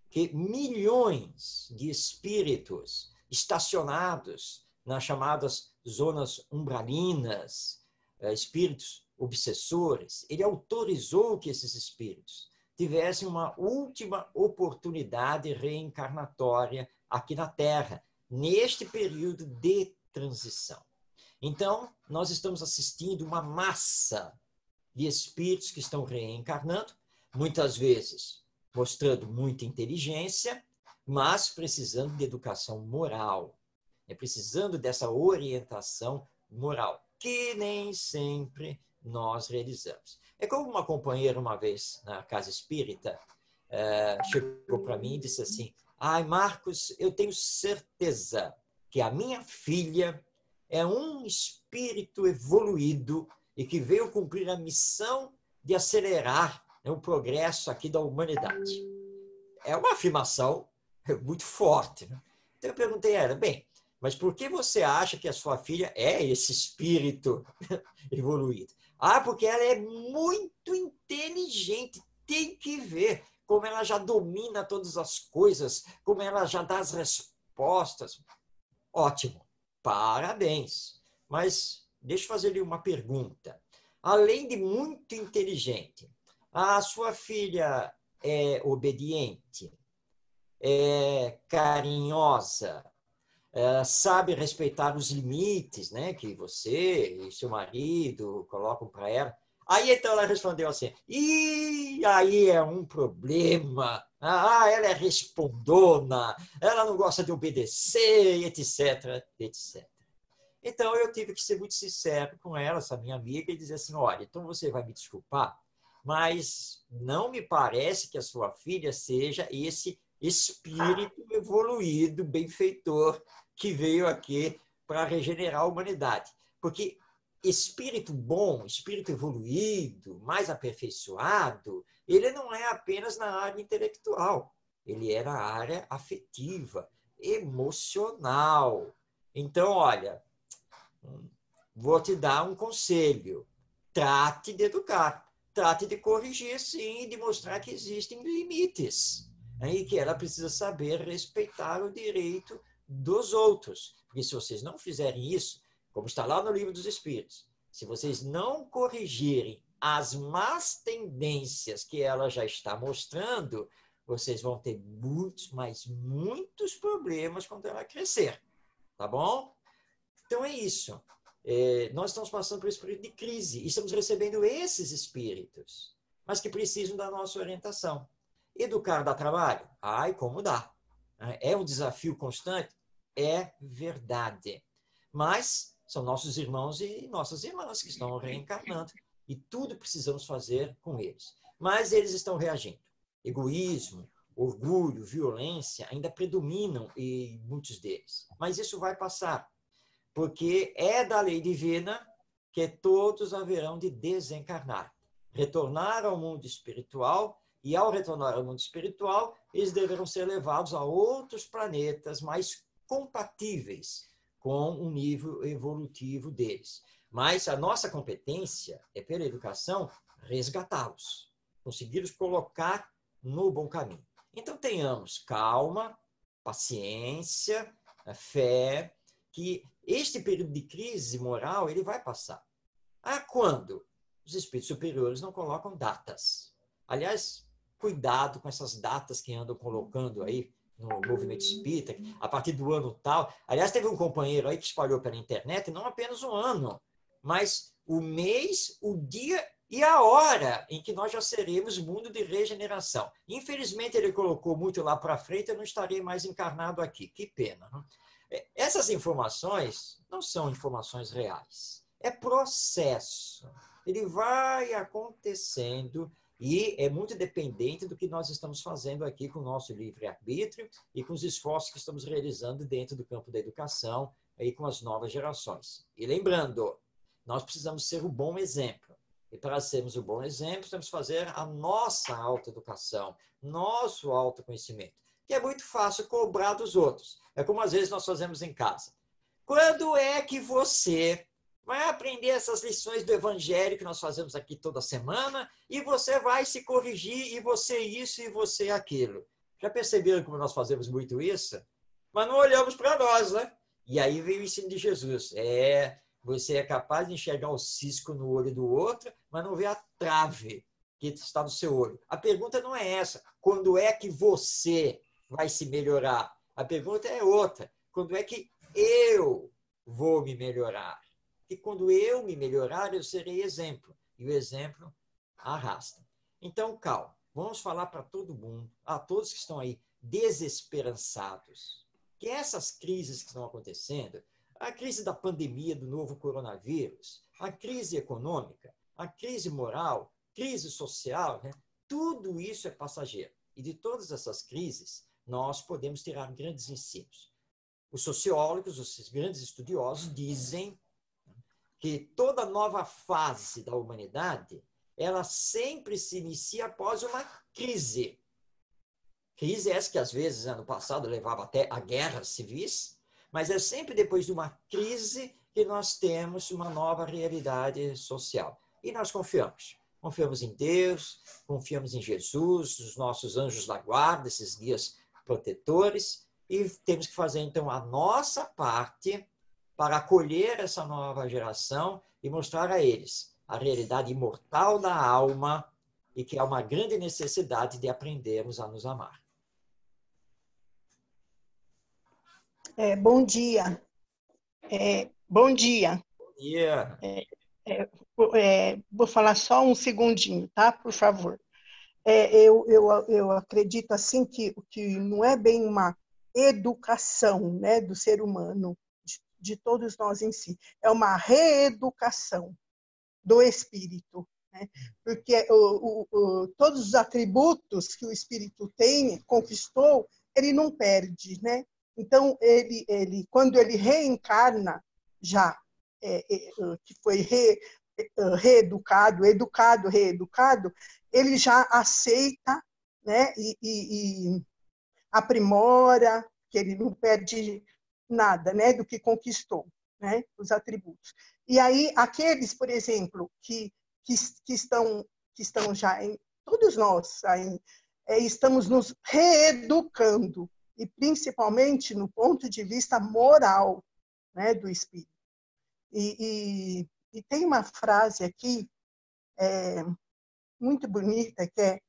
que milhões de espíritos estacionados nas chamadas zonas umbralinas, espíritos obsessores, ele autorizou que esses espíritos tivessem uma última oportunidade reencarnatória aqui na Terra, neste período de transição. Então, nós estamos assistindo uma massa de espíritos que estão reencarnando, muitas vezes mostrando muita inteligência, mas precisando de educação moral, precisando dessa orientação moral, que nem sempre nós realizamos. É como uma companheira, uma vez, na casa espírita, chegou para mim e disse assim: ai, Marcos, eu tenho certeza que a minha filha é um espírito evoluído e que veio cumprir a missão de acelerar o progresso aqui da humanidade. É uma afirmação muito forte, né? Então eu perguntei a ela: bem, mas por que você acha que a sua filha é esse espírito evoluído? Ah, porque ela é muito inteligente. Tem que ver como ela já domina todas as coisas, como ela já dá as respostas. Ótimo, parabéns. Mas deixa eu fazer-lhe uma pergunta. Além de muito inteligente, a sua filha é obediente, é carinhosa, sabe respeitar os limites, né, que você e seu marido colocam para ela? Aí então ela respondeu assim: e aí é um problema. Ah, ela é respondona, ela não gosta de obedecer, etc, etc. Então eu tive que ser muito sincero com ela, essa minha amiga, e dizer assim: olha, então você vai me desculpar, mas não me parece que a sua filha seja esse espírito evoluído, benfeitor, que veio aqui para regenerar a humanidade. Porque espírito bom, espírito evoluído, mais aperfeiçoado, ele não é apenas na área intelectual, ele é na área afetiva, emocional. Então, olha, vou te dar um conselho: trate de educar, trate de corrigir, sim, e de mostrar que existem limites, e que ela precisa saber respeitar o direito dos outros. Porque se vocês não fizerem isso, como está lá no Livro dos Espíritos, se vocês não corrigirem as más tendências que ela já está mostrando, vocês vão ter muitos, mas muitos problemas quando ela crescer. Tá bom? Então é isso. Nós estamos passando por esse período de crise e estamos recebendo esses espíritos, mas que precisam da nossa orientação. Educar dá trabalho? Ai, como dá. É um desafio constante? É verdade. Mas são nossos irmãos e nossas irmãs que estão reencarnando e tudo precisamos fazer com eles. Mas eles estão reagindo. Egoísmo, orgulho, violência ainda predominam em muitos deles. Mas isso vai passar, porque é da lei divina que todos haverão de desencarnar, retornar ao mundo espiritual, e ao retornar ao mundo espiritual, eles deverão ser levados a outros planetas mais compatíveis com o nível evolutivo deles. Mas a nossa competência é, pela educação, resgatá-los, conseguir os colocar no bom caminho. Então tenhamos calma, paciência, fé, que este período de crise moral, ele vai passar. Quando? Os espíritos superiores não colocam datas. Aliás, cuidado com essas datas que andam colocando aí no movimento espírita, a partir do ano tal. Aliás, teve um companheiro aí que espalhou pela internet, não apenas um ano, mas o mês, o dia e a hora em que nós já seremos mundo de regeneração. Infelizmente, ele colocou muito lá para frente, eu não estarei mais encarnado aqui. Que pena. Essas informações não são informações reais. É processo. Ele vai acontecendo e é muito dependente do que nós estamos fazendo aqui com o nosso livre-arbítrio e com os esforços que estamos realizando dentro do campo da educação e com as novas gerações. E lembrando, nós precisamos ser o bom exemplo. E para sermos o bom exemplo, temos que fazer a nossa autoeducação, nosso autoconhecimento, que é muito fácil cobrar dos outros. É como às vezes nós fazemos em casa. Quando é que você vai aprender essas lições do Evangelho que nós fazemos aqui toda semana e você vai se corrigir e você isso e você aquilo? Já perceberam como nós fazemos muito isso? Mas não olhamos para nós, né? E aí veio o ensino de Jesus. Você é capaz de enxergar o cisco no olho do outro, mas não vê a trave que está no seu olho. A pergunta não é essa. Quando é que você vai se melhorar? A pergunta é outra. Quando é que eu vou me melhorar? E quando eu me melhorar, eu serei exemplo. E o exemplo arrasta. Então, calma. Vamos falar para todo mundo, a todos que estão aí desesperançados, que essas crises que estão acontecendo, a crise da pandemia do novo coronavírus, a crise econômica, a crise moral, crise social, né? Tudo isso é passageiro. E de todas essas crises, nós podemos tirar grandes ensinos. Os sociólogos, os grandes estudiosos, dizem que toda nova fase da humanidade, ela sempre se inicia após uma crise. Crise essa que, às vezes, ano passado, levava até a guerras civis, mas é sempre depois de uma crise que nós temos uma nova realidade social. E nós confiamos. Confiamos em Deus, confiamos em Jesus, os nossos anjos da guarda, esses guias protetores, e temos que fazer, então, a nossa parte para acolher essa nova geração e mostrar a eles a realidade imortal da alma e que há uma grande necessidade de aprendermos a nos amar. Bom dia. Bom dia. Bom dia. Vou falar só um segundinho, tá? Por favor. Eu acredito assim que não é bem uma educação, né, do ser humano, de todos nós em si. É uma reeducação do espírito, né? Porque todos os atributos que o espírito tem, conquistou, ele não perde, né? Então, ele quando ele reencarna, já que foi reeducado, reeducado, ele já aceita, né? E aprimora, que ele não perde nada, né? Do que conquistou, né? Os atributos. E aí, aqueles, por exemplo, que estão já em... Todos nós estamos nos reeducando, e principalmente no ponto de vista moral, né, do espírito. E tem uma frase aqui muito bonita, que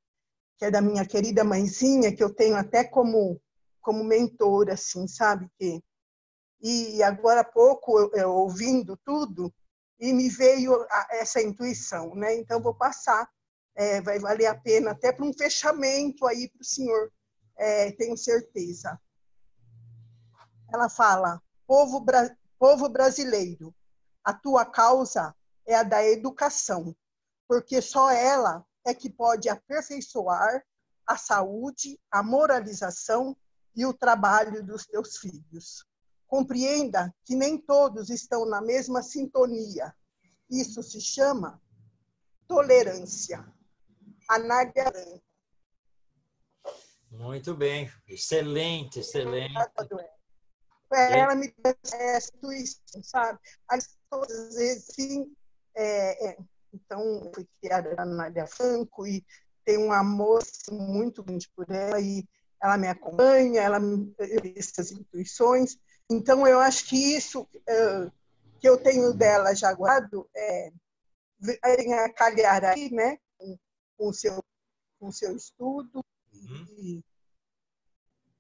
é da minha querida mãezinha, que eu tenho até como mentora, assim, sabe? E agora há pouco, eu ouvindo tudo, e me veio essa intuição, né? Então, vou passar, vai valer a pena até para um fechamento aí para o senhor, tenho certeza. Ela fala: povo brasileiro, a tua causa é a da educação, porque só ela é que pode aperfeiçoar a saúde, a moralização e o trabalho dos teus filhos. Compreenda que nem todos estão na mesma sintonia. Isso se chama tolerância. Anália Aranha. Muito bem. Excelente, excelente. Ela me deu essa intuição, sabe? Às vezes, sim, então, eu fui criada na Anália Franco e tenho um amor muito grande por ela e ela me acompanha, ela me dá essas intuições. Então, eu acho que isso que eu tenho dela já guardado vem a calhar aí, né, com o seu estudo,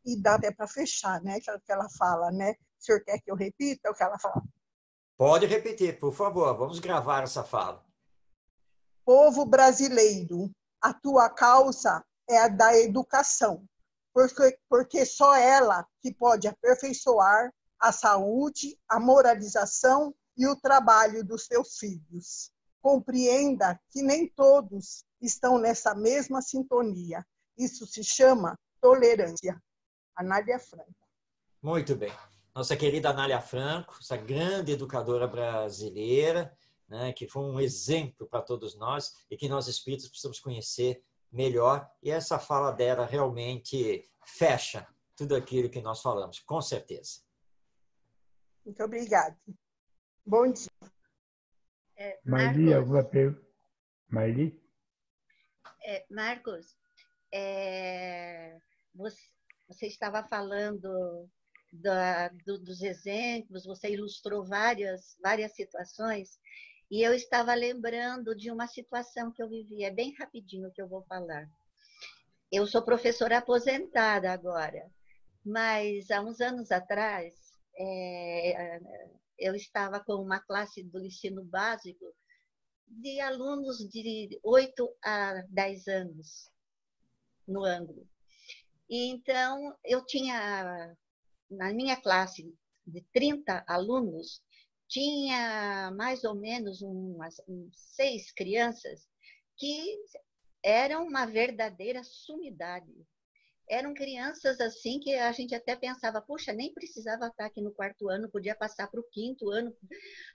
e dá até para fechar, né, que ela fala, né? O senhor quer que eu repita o que ela fala? Pode repetir, por favor. Vamos gravar essa fala. Povo brasileiro, a tua causa é a da educação, porque só ela que pode aperfeiçoar a saúde, a moralização e o trabalho dos teus filhos. Compreenda que nem todos estão nessa mesma sintonia. Isso se chama tolerância. Anália Franco. Muito bem. Nossa querida Anália Franco, essa grande educadora brasileira, né, que foi um exemplo para todos nós e que nós espíritos precisamos conhecer melhor. E essa fala dela realmente fecha tudo aquilo que nós falamos, com certeza. Muito obrigada. Bom dia. Marli, alguma pergunta? Marli? Marcos, você estava falando dos exemplos, você ilustrou várias situações, e eu estava lembrando de uma situação que eu vivi, é bem rapidinho que eu vou falar. Eu sou professora aposentada agora, mas há uns anos atrás, eu estava com uma classe do ensino básico de alunos de 8 a 10 anos no ângulo. E então, eu tinha, na minha classe de 30 alunos, tinha mais ou menos umas 6 crianças que eram uma verdadeira sumidade. Eram crianças assim que a gente até pensava, puxa, nem precisava estar aqui no 4º ano, podia passar para o 5º ano.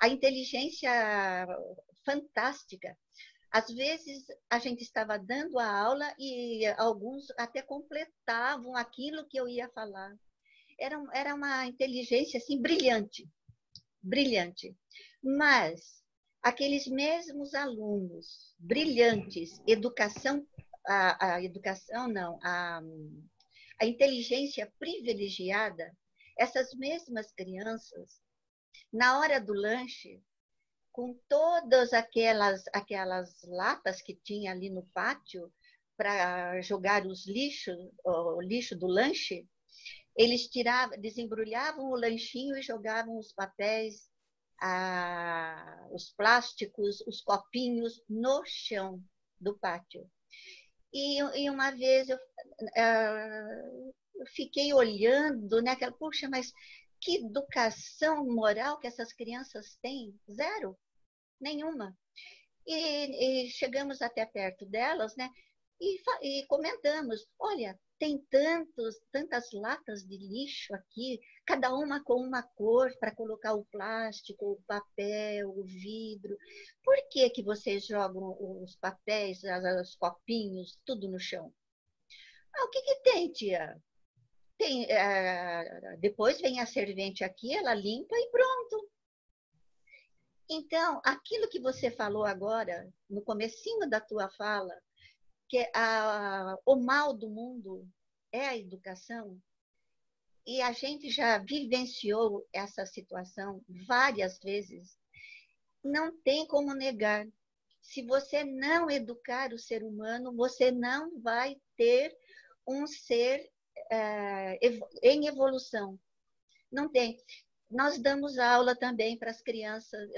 A inteligência fantástica. Às vezes, a gente estava dando a aula e alguns até completavam aquilo que eu ia falar. Era uma inteligência assim, brilhante, brilhante. Mas aqueles mesmos alunos brilhantes, a educação não, a inteligência privilegiada, essas mesmas crianças, na hora do lanche, com todas aquelas latas que tinha ali no pátio para jogar o lixo do lanche, eles desembrulhavam o lanchinho e jogavam os papéis, os plásticos, os copinhos no chão do pátio. E uma vez eu fiquei olhando, né? Puxa, mas que educação moral que essas crianças têm? Zero, nenhuma. E chegamos até perto delas, né? E comentamos, olha, tem tantas latas de lixo aqui, cada uma com uma cor para colocar o plástico, o papel, o vidro. Por que vocês jogam os papéis, os copinhos, tudo no chão? O que tem, tia? Depois vem a servente aqui, ela limpa e pronto. Então, aquilo que você falou agora, no comecinho da tua fala, que o mal do mundo é a educação, e a gente já vivenciou essa situação várias vezes, não tem como negar. Se você não educar o ser humano, você não vai ter um ser em evolução. Não tem. Nós damos aula também para as crianças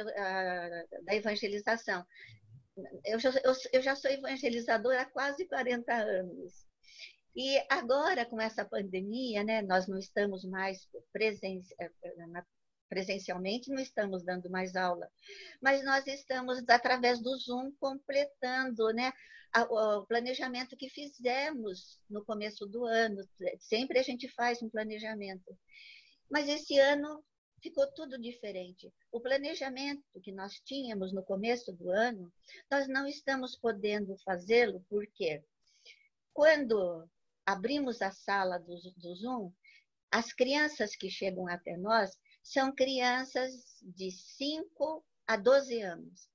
da evangelização. Eu já sou evangelizadora há quase 40 anos. E agora, com essa pandemia, né, nós não estamos mais presencialmente, não estamos dando mais aula, mas nós estamos, através do Zoom, completando, né, o planejamento que fizemos no começo do ano. Sempre a gente faz um planejamento. Mas esse ano ficou tudo diferente. O planejamento que nós tínhamos no começo do ano, nós não estamos podendo fazê-lo, porque quando abrimos a sala do Zoom, as crianças que chegam até nós são crianças de 5 a 12 anos.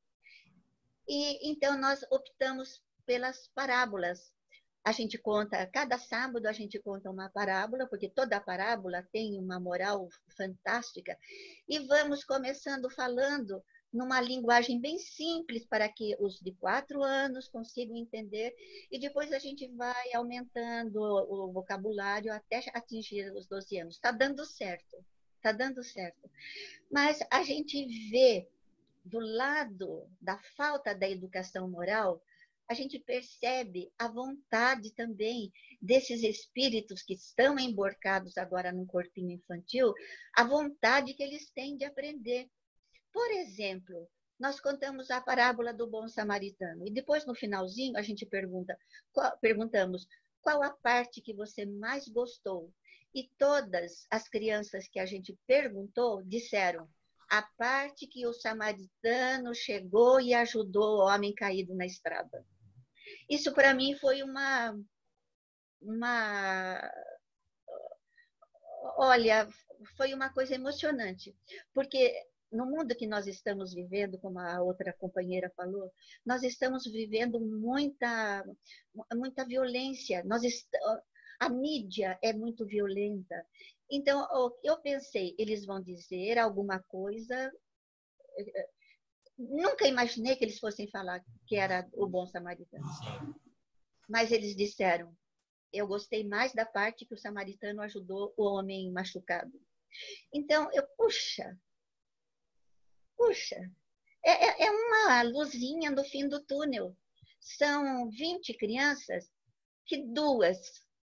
E então nós optamos pelas parábolas, A gente conta, cada sábado a gente conta uma parábola, porque toda parábola tem uma moral fantástica. E vamos começando falando numa linguagem bem simples para que os de 4 anos consigam entender. E depois a gente vai aumentando o vocabulário até atingir os 12 anos. Está dando certo, está dando certo. Mas a gente vê, do lado da falta da educação moral, a gente percebe a vontade também desses espíritos que estão emborcados agora no corpinho infantil, a vontade que eles têm de aprender. Por exemplo, nós contamos a parábola do bom samaritano e depois, no finalzinho, a gente perguntamos qual a parte que você mais gostou. E todas as crianças que a gente perguntou disseram a parte que o samaritano chegou e ajudou o homem caído na estrada. Isso, para mim, foi olha, foi uma coisa emocionante, porque no mundo que nós estamos vivendo, como a outra companheira falou, nós estamos vivendo muita violência, a mídia é muito violenta. Então, eu pensei, eles vão dizer alguma coisa. Nunca imaginei que eles fossem falar que era o bom samaritano. Mas eles disseram, eu gostei mais da parte que o samaritano ajudou o homem machucado. Então, puxa, é uma luzinha no fim do túnel. São 20 crianças, que 2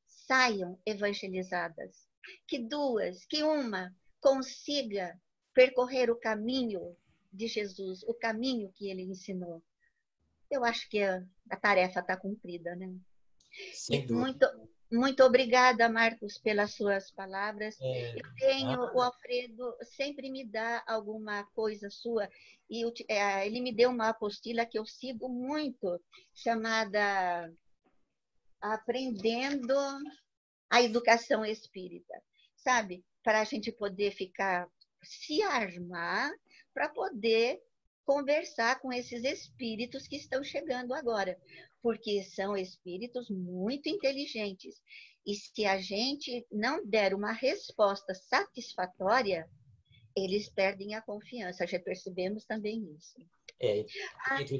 saiam evangelizadas, que uma consiga percorrer o caminho de Jesus, o caminho que ele ensinou. Eu acho que a tarefa está cumprida, né? Sem dúvida. Muito obrigada, Marcos, pelas suas palavras. O Alfredo sempre me dá alguma coisa sua, e ele me deu uma apostila que eu sigo muito, chamada Aprendendo a Educação Espírita, sabe? Para a gente poder se armar, para poder conversar com esses espíritos que estão chegando agora, porque são espíritos muito inteligentes. E se a gente não der uma resposta satisfatória, eles perdem a confiança. Já percebemos também isso.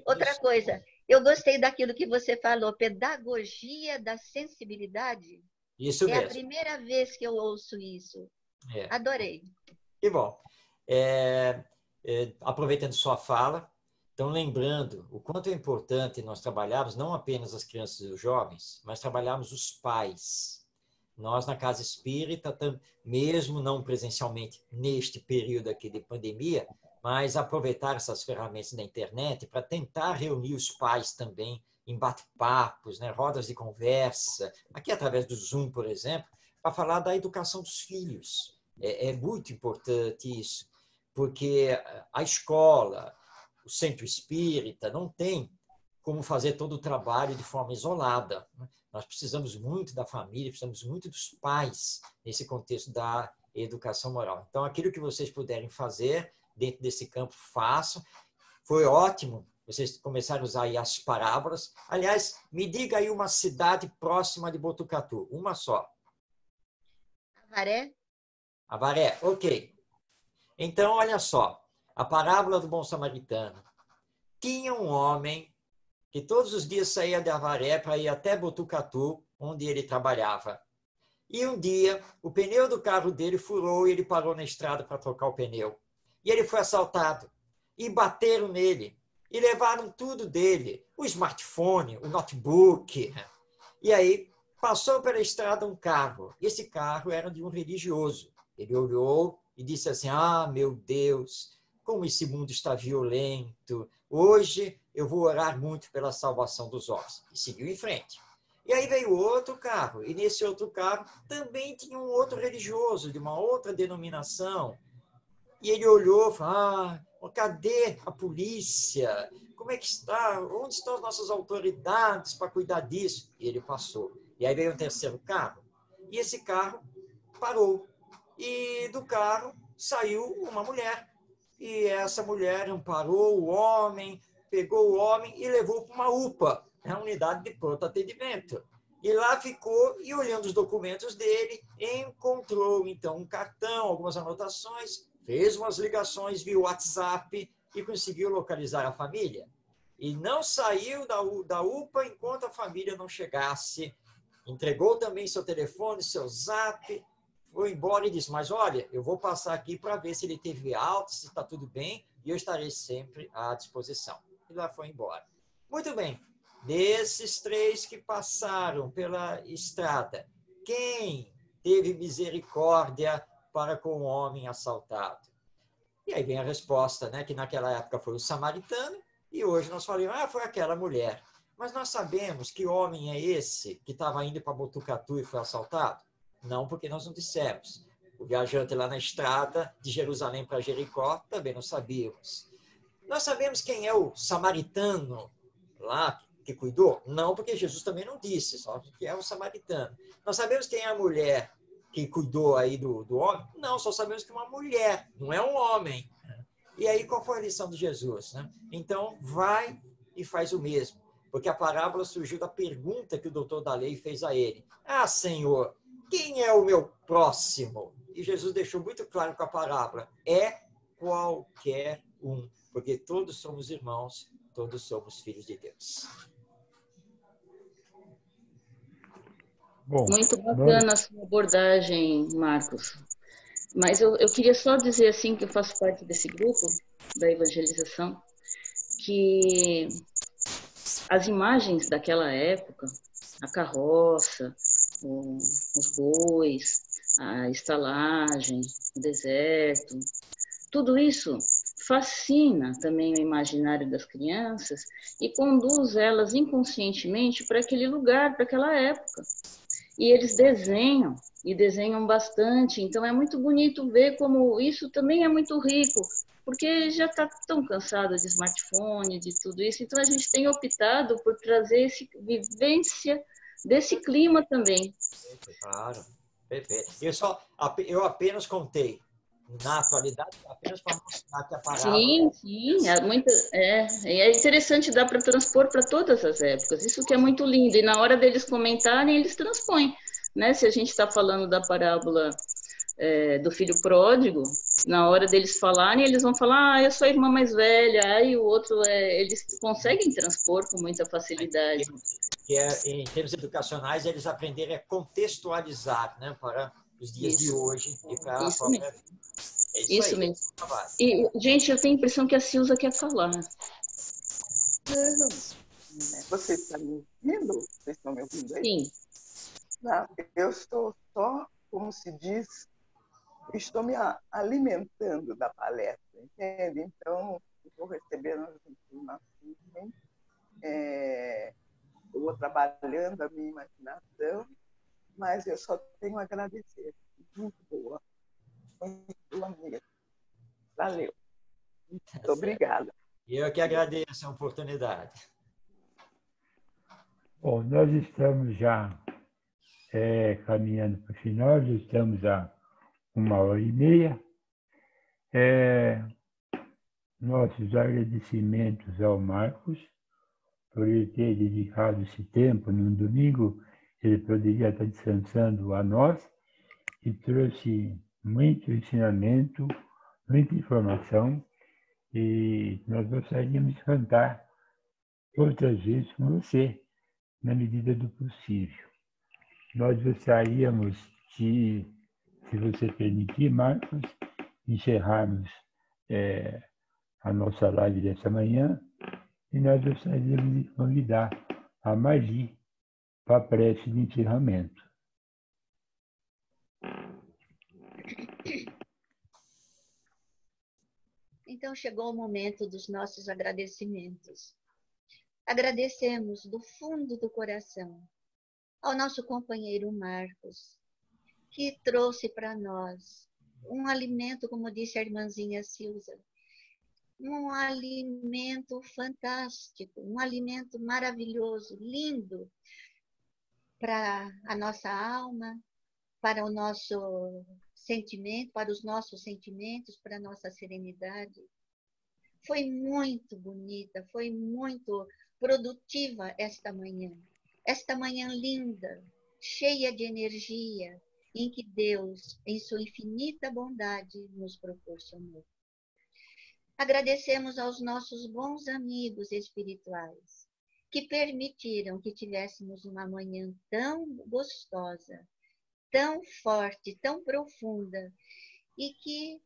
Outra coisa, eu gostei daquilo que você falou, pedagogia da sensibilidade. Isso mesmo. É a primeira vez que eu ouço isso. Adorei. Que bom. Aproveitando sua fala, então lembrando o quanto é importante nós trabalharmos não apenas as crianças e os jovens, mas trabalharmos os pais. Nós, na Casa Espírita, mesmo não presencialmente neste período aqui de pandemia, mas aproveitar essas ferramentas da internet para tentar reunir os pais também em bate-papos, né, rodas de conversa, aqui através do Zoom, por exemplo, para falar da educação dos filhos. É muito importante isso, porque a escola, o centro espírita, não tem como fazer todo o trabalho de forma isolada. Nós precisamos muito da família, precisamos muito dos pais nesse contexto da educação moral. Então, aquilo que vocês puderem fazer dentro desse campo, façam. Foi ótimo vocês começaram a usar aí as parábolas. Aliás, me diga aí uma cidade próxima de Botucatu, uma só. Avaré? Avaré, ok. Então, olha só, a parábola do bom samaritano. Tinha um homem que todos os dias saía de Avaré para ir até Botucatu, onde ele trabalhava. E um dia, o pneu do carro dele furou e ele parou na estrada para trocar o pneu. E ele foi assaltado. E bateram nele. E levaram tudo dele. O smartphone, o notebook. E aí, passou pela estrada um carro. E esse carro era de um religioso. Ele olhou e disse assim, meu Deus, como esse mundo está violento. Hoje eu vou orar muito pela salvação dos homens. E seguiu em frente. E aí veio outro carro. E nesse outro carro também tinha um outro religioso, de uma outra denominação. E ele olhou e falou, cadê a polícia? Como é que está? Onde estão as nossas autoridades para cuidar disso? E ele passou. E aí veio um terceiro carro. E esse carro parou. E do carro saiu uma mulher. E essa mulher amparou o homem, pegou o homem e levou para uma UPA, a unidade de pronto atendimento. E lá ficou, e olhando os documentos dele, encontrou, então, um cartão, algumas anotações, fez umas ligações via WhatsApp e conseguiu localizar a família. E não saiu da UPA enquanto a família não chegasse. Entregou também seu telefone, seu zap, foi embora e disse, mas olha, eu vou passar aqui para ver se ele teve alta, se está tudo bem, e eu estarei sempre à disposição. E lá foi embora. Muito bem. Desses 3 que passaram pela estrada, quem teve misericórdia para com o homem assaltado? E aí vem a resposta, né? Que naquela época foi o samaritano, e hoje nós falamos, foi aquela mulher. Mas nós sabemos que homem é esse que estava indo para Botucatu e foi assaltado? Não, porque nós não dissemos. O viajante lá na estrada de Jerusalém para Jericó também não sabíamos. Nós sabemos quem é o samaritano lá que cuidou? Não, porque Jesus também não disse, só que é o samaritano. Nós sabemos quem é a mulher que cuidou aí do homem? Não, só sabemos que é uma mulher, não é um homem. E aí, qual foi a lição de Jesus? Né? Então, vai e faz o mesmo. Porque a parábola surgiu da pergunta que o doutor da lei fez a ele. Senhor, quem é o meu próximo? E Jesus deixou muito claro com a parábola. É qualquer um. Porque todos somos irmãos, todos somos filhos de Deus. Bom, Muito bacana a sua abordagem, Marcos. Mas eu queria só dizer assim que eu faço parte desse grupo da evangelização, que as imagens daquela época, a carroça, os bois, a estalagem, o deserto, tudo isso fascina também o imaginário das crianças e conduz elas inconscientemente para aquele lugar, para aquela época. E eles desenham, e desenham bastante. Então, é muito bonito ver como isso também é muito rico, porque já está tão cansado de smartphone, de tudo isso. Então, a gente tem optado por trazer essa vivência desse clima também. Claro, perfeito. Eu apenas contei, na atualidade, apenas para mostrar que a parábola... Sim, é interessante dar para transpor para todas as épocas. Isso que é muito lindo. E na hora deles comentarem, eles transpõem. Né? Se a gente está falando da parábola do filho pródigo, na hora deles falarem, eles vão falar, eu sou a irmã mais velha, aí o outro, eles conseguem transpor com muita facilidade. Em termos educacionais, eles aprenderem a contextualizar, né, para os dias de hoje e para a própria vida. Isso mesmo. E, gente, eu tenho a impressão que a Silza quer falar. Vocês estão me ouvindo? Vocês estão me ouvindo aí? Sim. Não, eu estou só, como se diz, estou me alimentando da palestra, entende? Então, estou recebendo as informações, eu vou trabalhando a minha imaginação, mas eu só tenho a agradecer. Muito boa mesmo. Valeu. Muito obrigada. Eu que agradeço a oportunidade. Bom, nós estamos já caminhando para o final, já estamos a 1h30. Nossos agradecimentos ao Marcos por ele ter dedicado esse tempo num domingo. Ele poderia estar descansando a nós e trouxe muito ensinamento, muita informação, e nós gostaríamos de cantar outras vezes com você, na medida do possível. Nós gostaríamos de, se você permitir, Marcos, encerrarmos a nossa live dessa manhã, e nós gostaríamos de convidar a Marli para a prece de encerramento. Então chegou o momento dos nossos agradecimentos. Agradecemos do fundo do coração ao nosso companheiro Marcos, que trouxe para nós um alimento, como disse a irmãzinha Silza, um alimento fantástico, um alimento maravilhoso, lindo para a nossa alma, para o nosso sentimento, para os nossos sentimentos, para a nossa serenidade. Foi muito bonita, foi muito produtiva esta manhã. esta manhã linda, cheia de energia, em que Deus, em sua infinita bondade, nos proporcionou. Agradecemos aos nossos bons amigos espirituais, que permitiram que tivéssemos uma manhã tão gostosa, tão forte, tão profunda, e que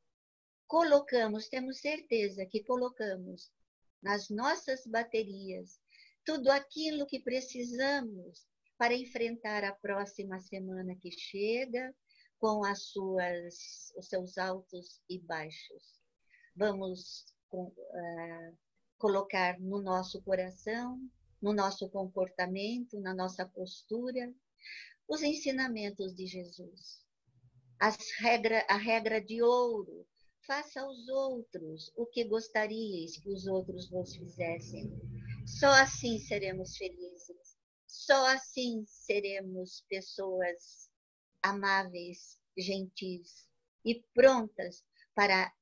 colocamos, temos certeza que colocamos nas nossas baterias tudo aquilo que precisamos para enfrentar a próxima semana que chega, com os seus altos e baixos. Vamos colocar no nosso coração, no nosso comportamento, na nossa postura, os ensinamentos de Jesus. A regra de ouro: faça aos outros o que gostaríeis que os outros vos fizessem. Só assim seremos felizes. Só assim seremos pessoas amáveis, gentis e prontas para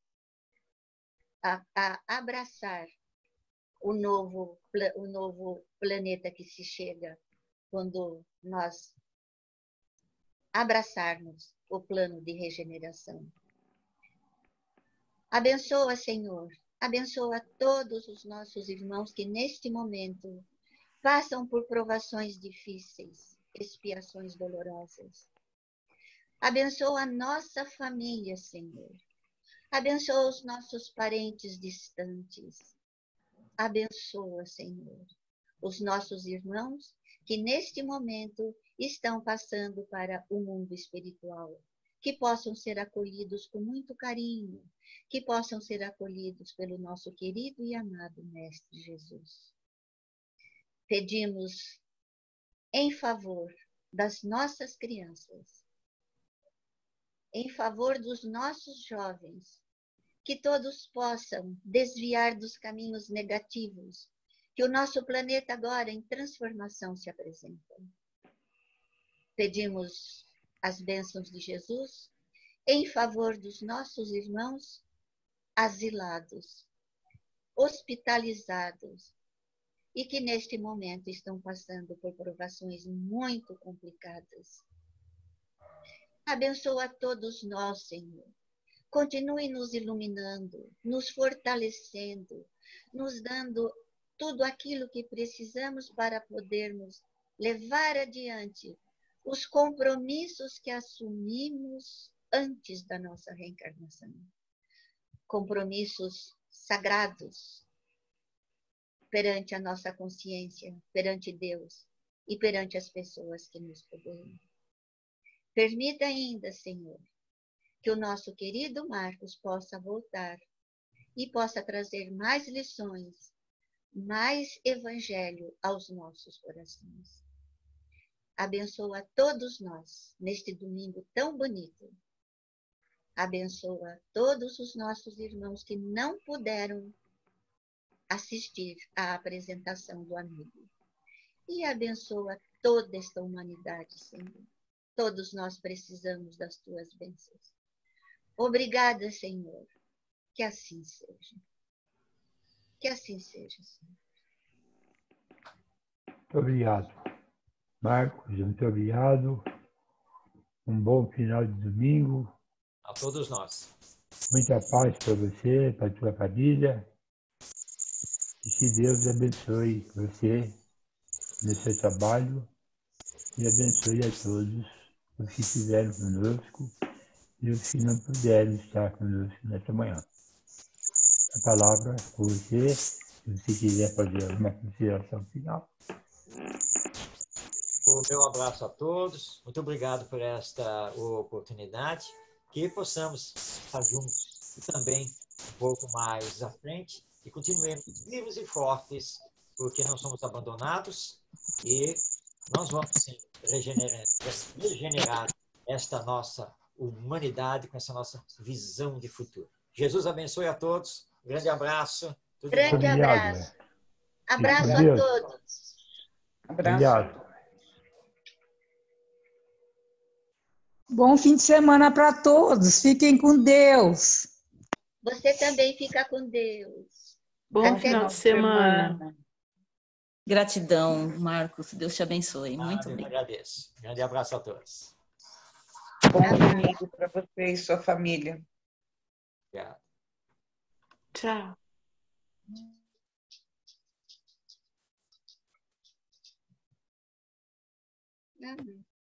abraçar o novo planeta que se chega, quando nós abraçarmos o plano de regeneração. Abençoa, Senhor, abençoa todos os nossos irmãos que neste momento passam por provações difíceis, expiações dolorosas. Abençoa a nossa família, Senhor. Abençoa os nossos parentes distantes. Abençoa, Senhor, os nossos irmãos que neste momento estão passando para o mundo espiritual. Que possam ser acolhidos com muito carinho, que possam ser acolhidos pelo nosso querido e amado Mestre Jesus. Pedimos em favor das nossas crianças, em favor dos nossos jovens, que todos possam desviar dos caminhos negativos, que o nosso planeta agora em transformação se apresenta. Pedimos as bênçãos de Jesus em favor dos nossos irmãos asilados, hospitalizados e que neste momento estão passando por provações muito complicadas. Abençoa a todos nós, Senhor. Continue nos iluminando, nos fortalecendo, nos dando tudo aquilo que precisamos para podermos levar adiante os compromissos que assumimos antes da nossa reencarnação. Compromissos sagrados perante a nossa consciência, perante Deus e perante as pessoas que nos rodeiam. Permita ainda, Senhor, que o nosso querido Marcos possa voltar e possa trazer mais lições, mais evangelho aos nossos corações. Abençoa todos nós neste domingo tão bonito. Abençoa todos os nossos irmãos que não puderam assistir à apresentação do amigo. E abençoa toda esta humanidade, Senhor. Todos nós precisamos das tuas bênçãos. Obrigada, Senhor. Que assim seja. Que assim seja, Senhor. Muito obrigado. Marcos, muito obrigado. Um bom final de domingo. A todos nós. Muita paz para você, para a tua família. E que Deus abençoe você no seu trabalho e abençoe a todos os que estiveram conosco e os que não puderam estar conosco nesta manhã. A palavra com você, se você quiser fazer uma consideração final. O meu abraço a todos. Muito obrigado por esta oportunidade. Que possamos estar juntos e também um pouco mais à frente e continuemos vivos e fortes, porque não somos abandonados e nós vamos sim regenerar esta nossa humanidade com essa nossa visão de futuro. Jesus abençoe a todos. Um grande abraço. Grande abraço. Abraço a todos. Abraço. Obrigado. Bom fim de semana para todos. Fiquem com Deus. Você também fica com Deus. Bom final de semana. Gratidão, Marcos. Deus te abençoe. Muito Eu que bem. agradeço. Grande abraço a todos. Bom domingo para você e sua família. Obrigado. Tchau. Uhum.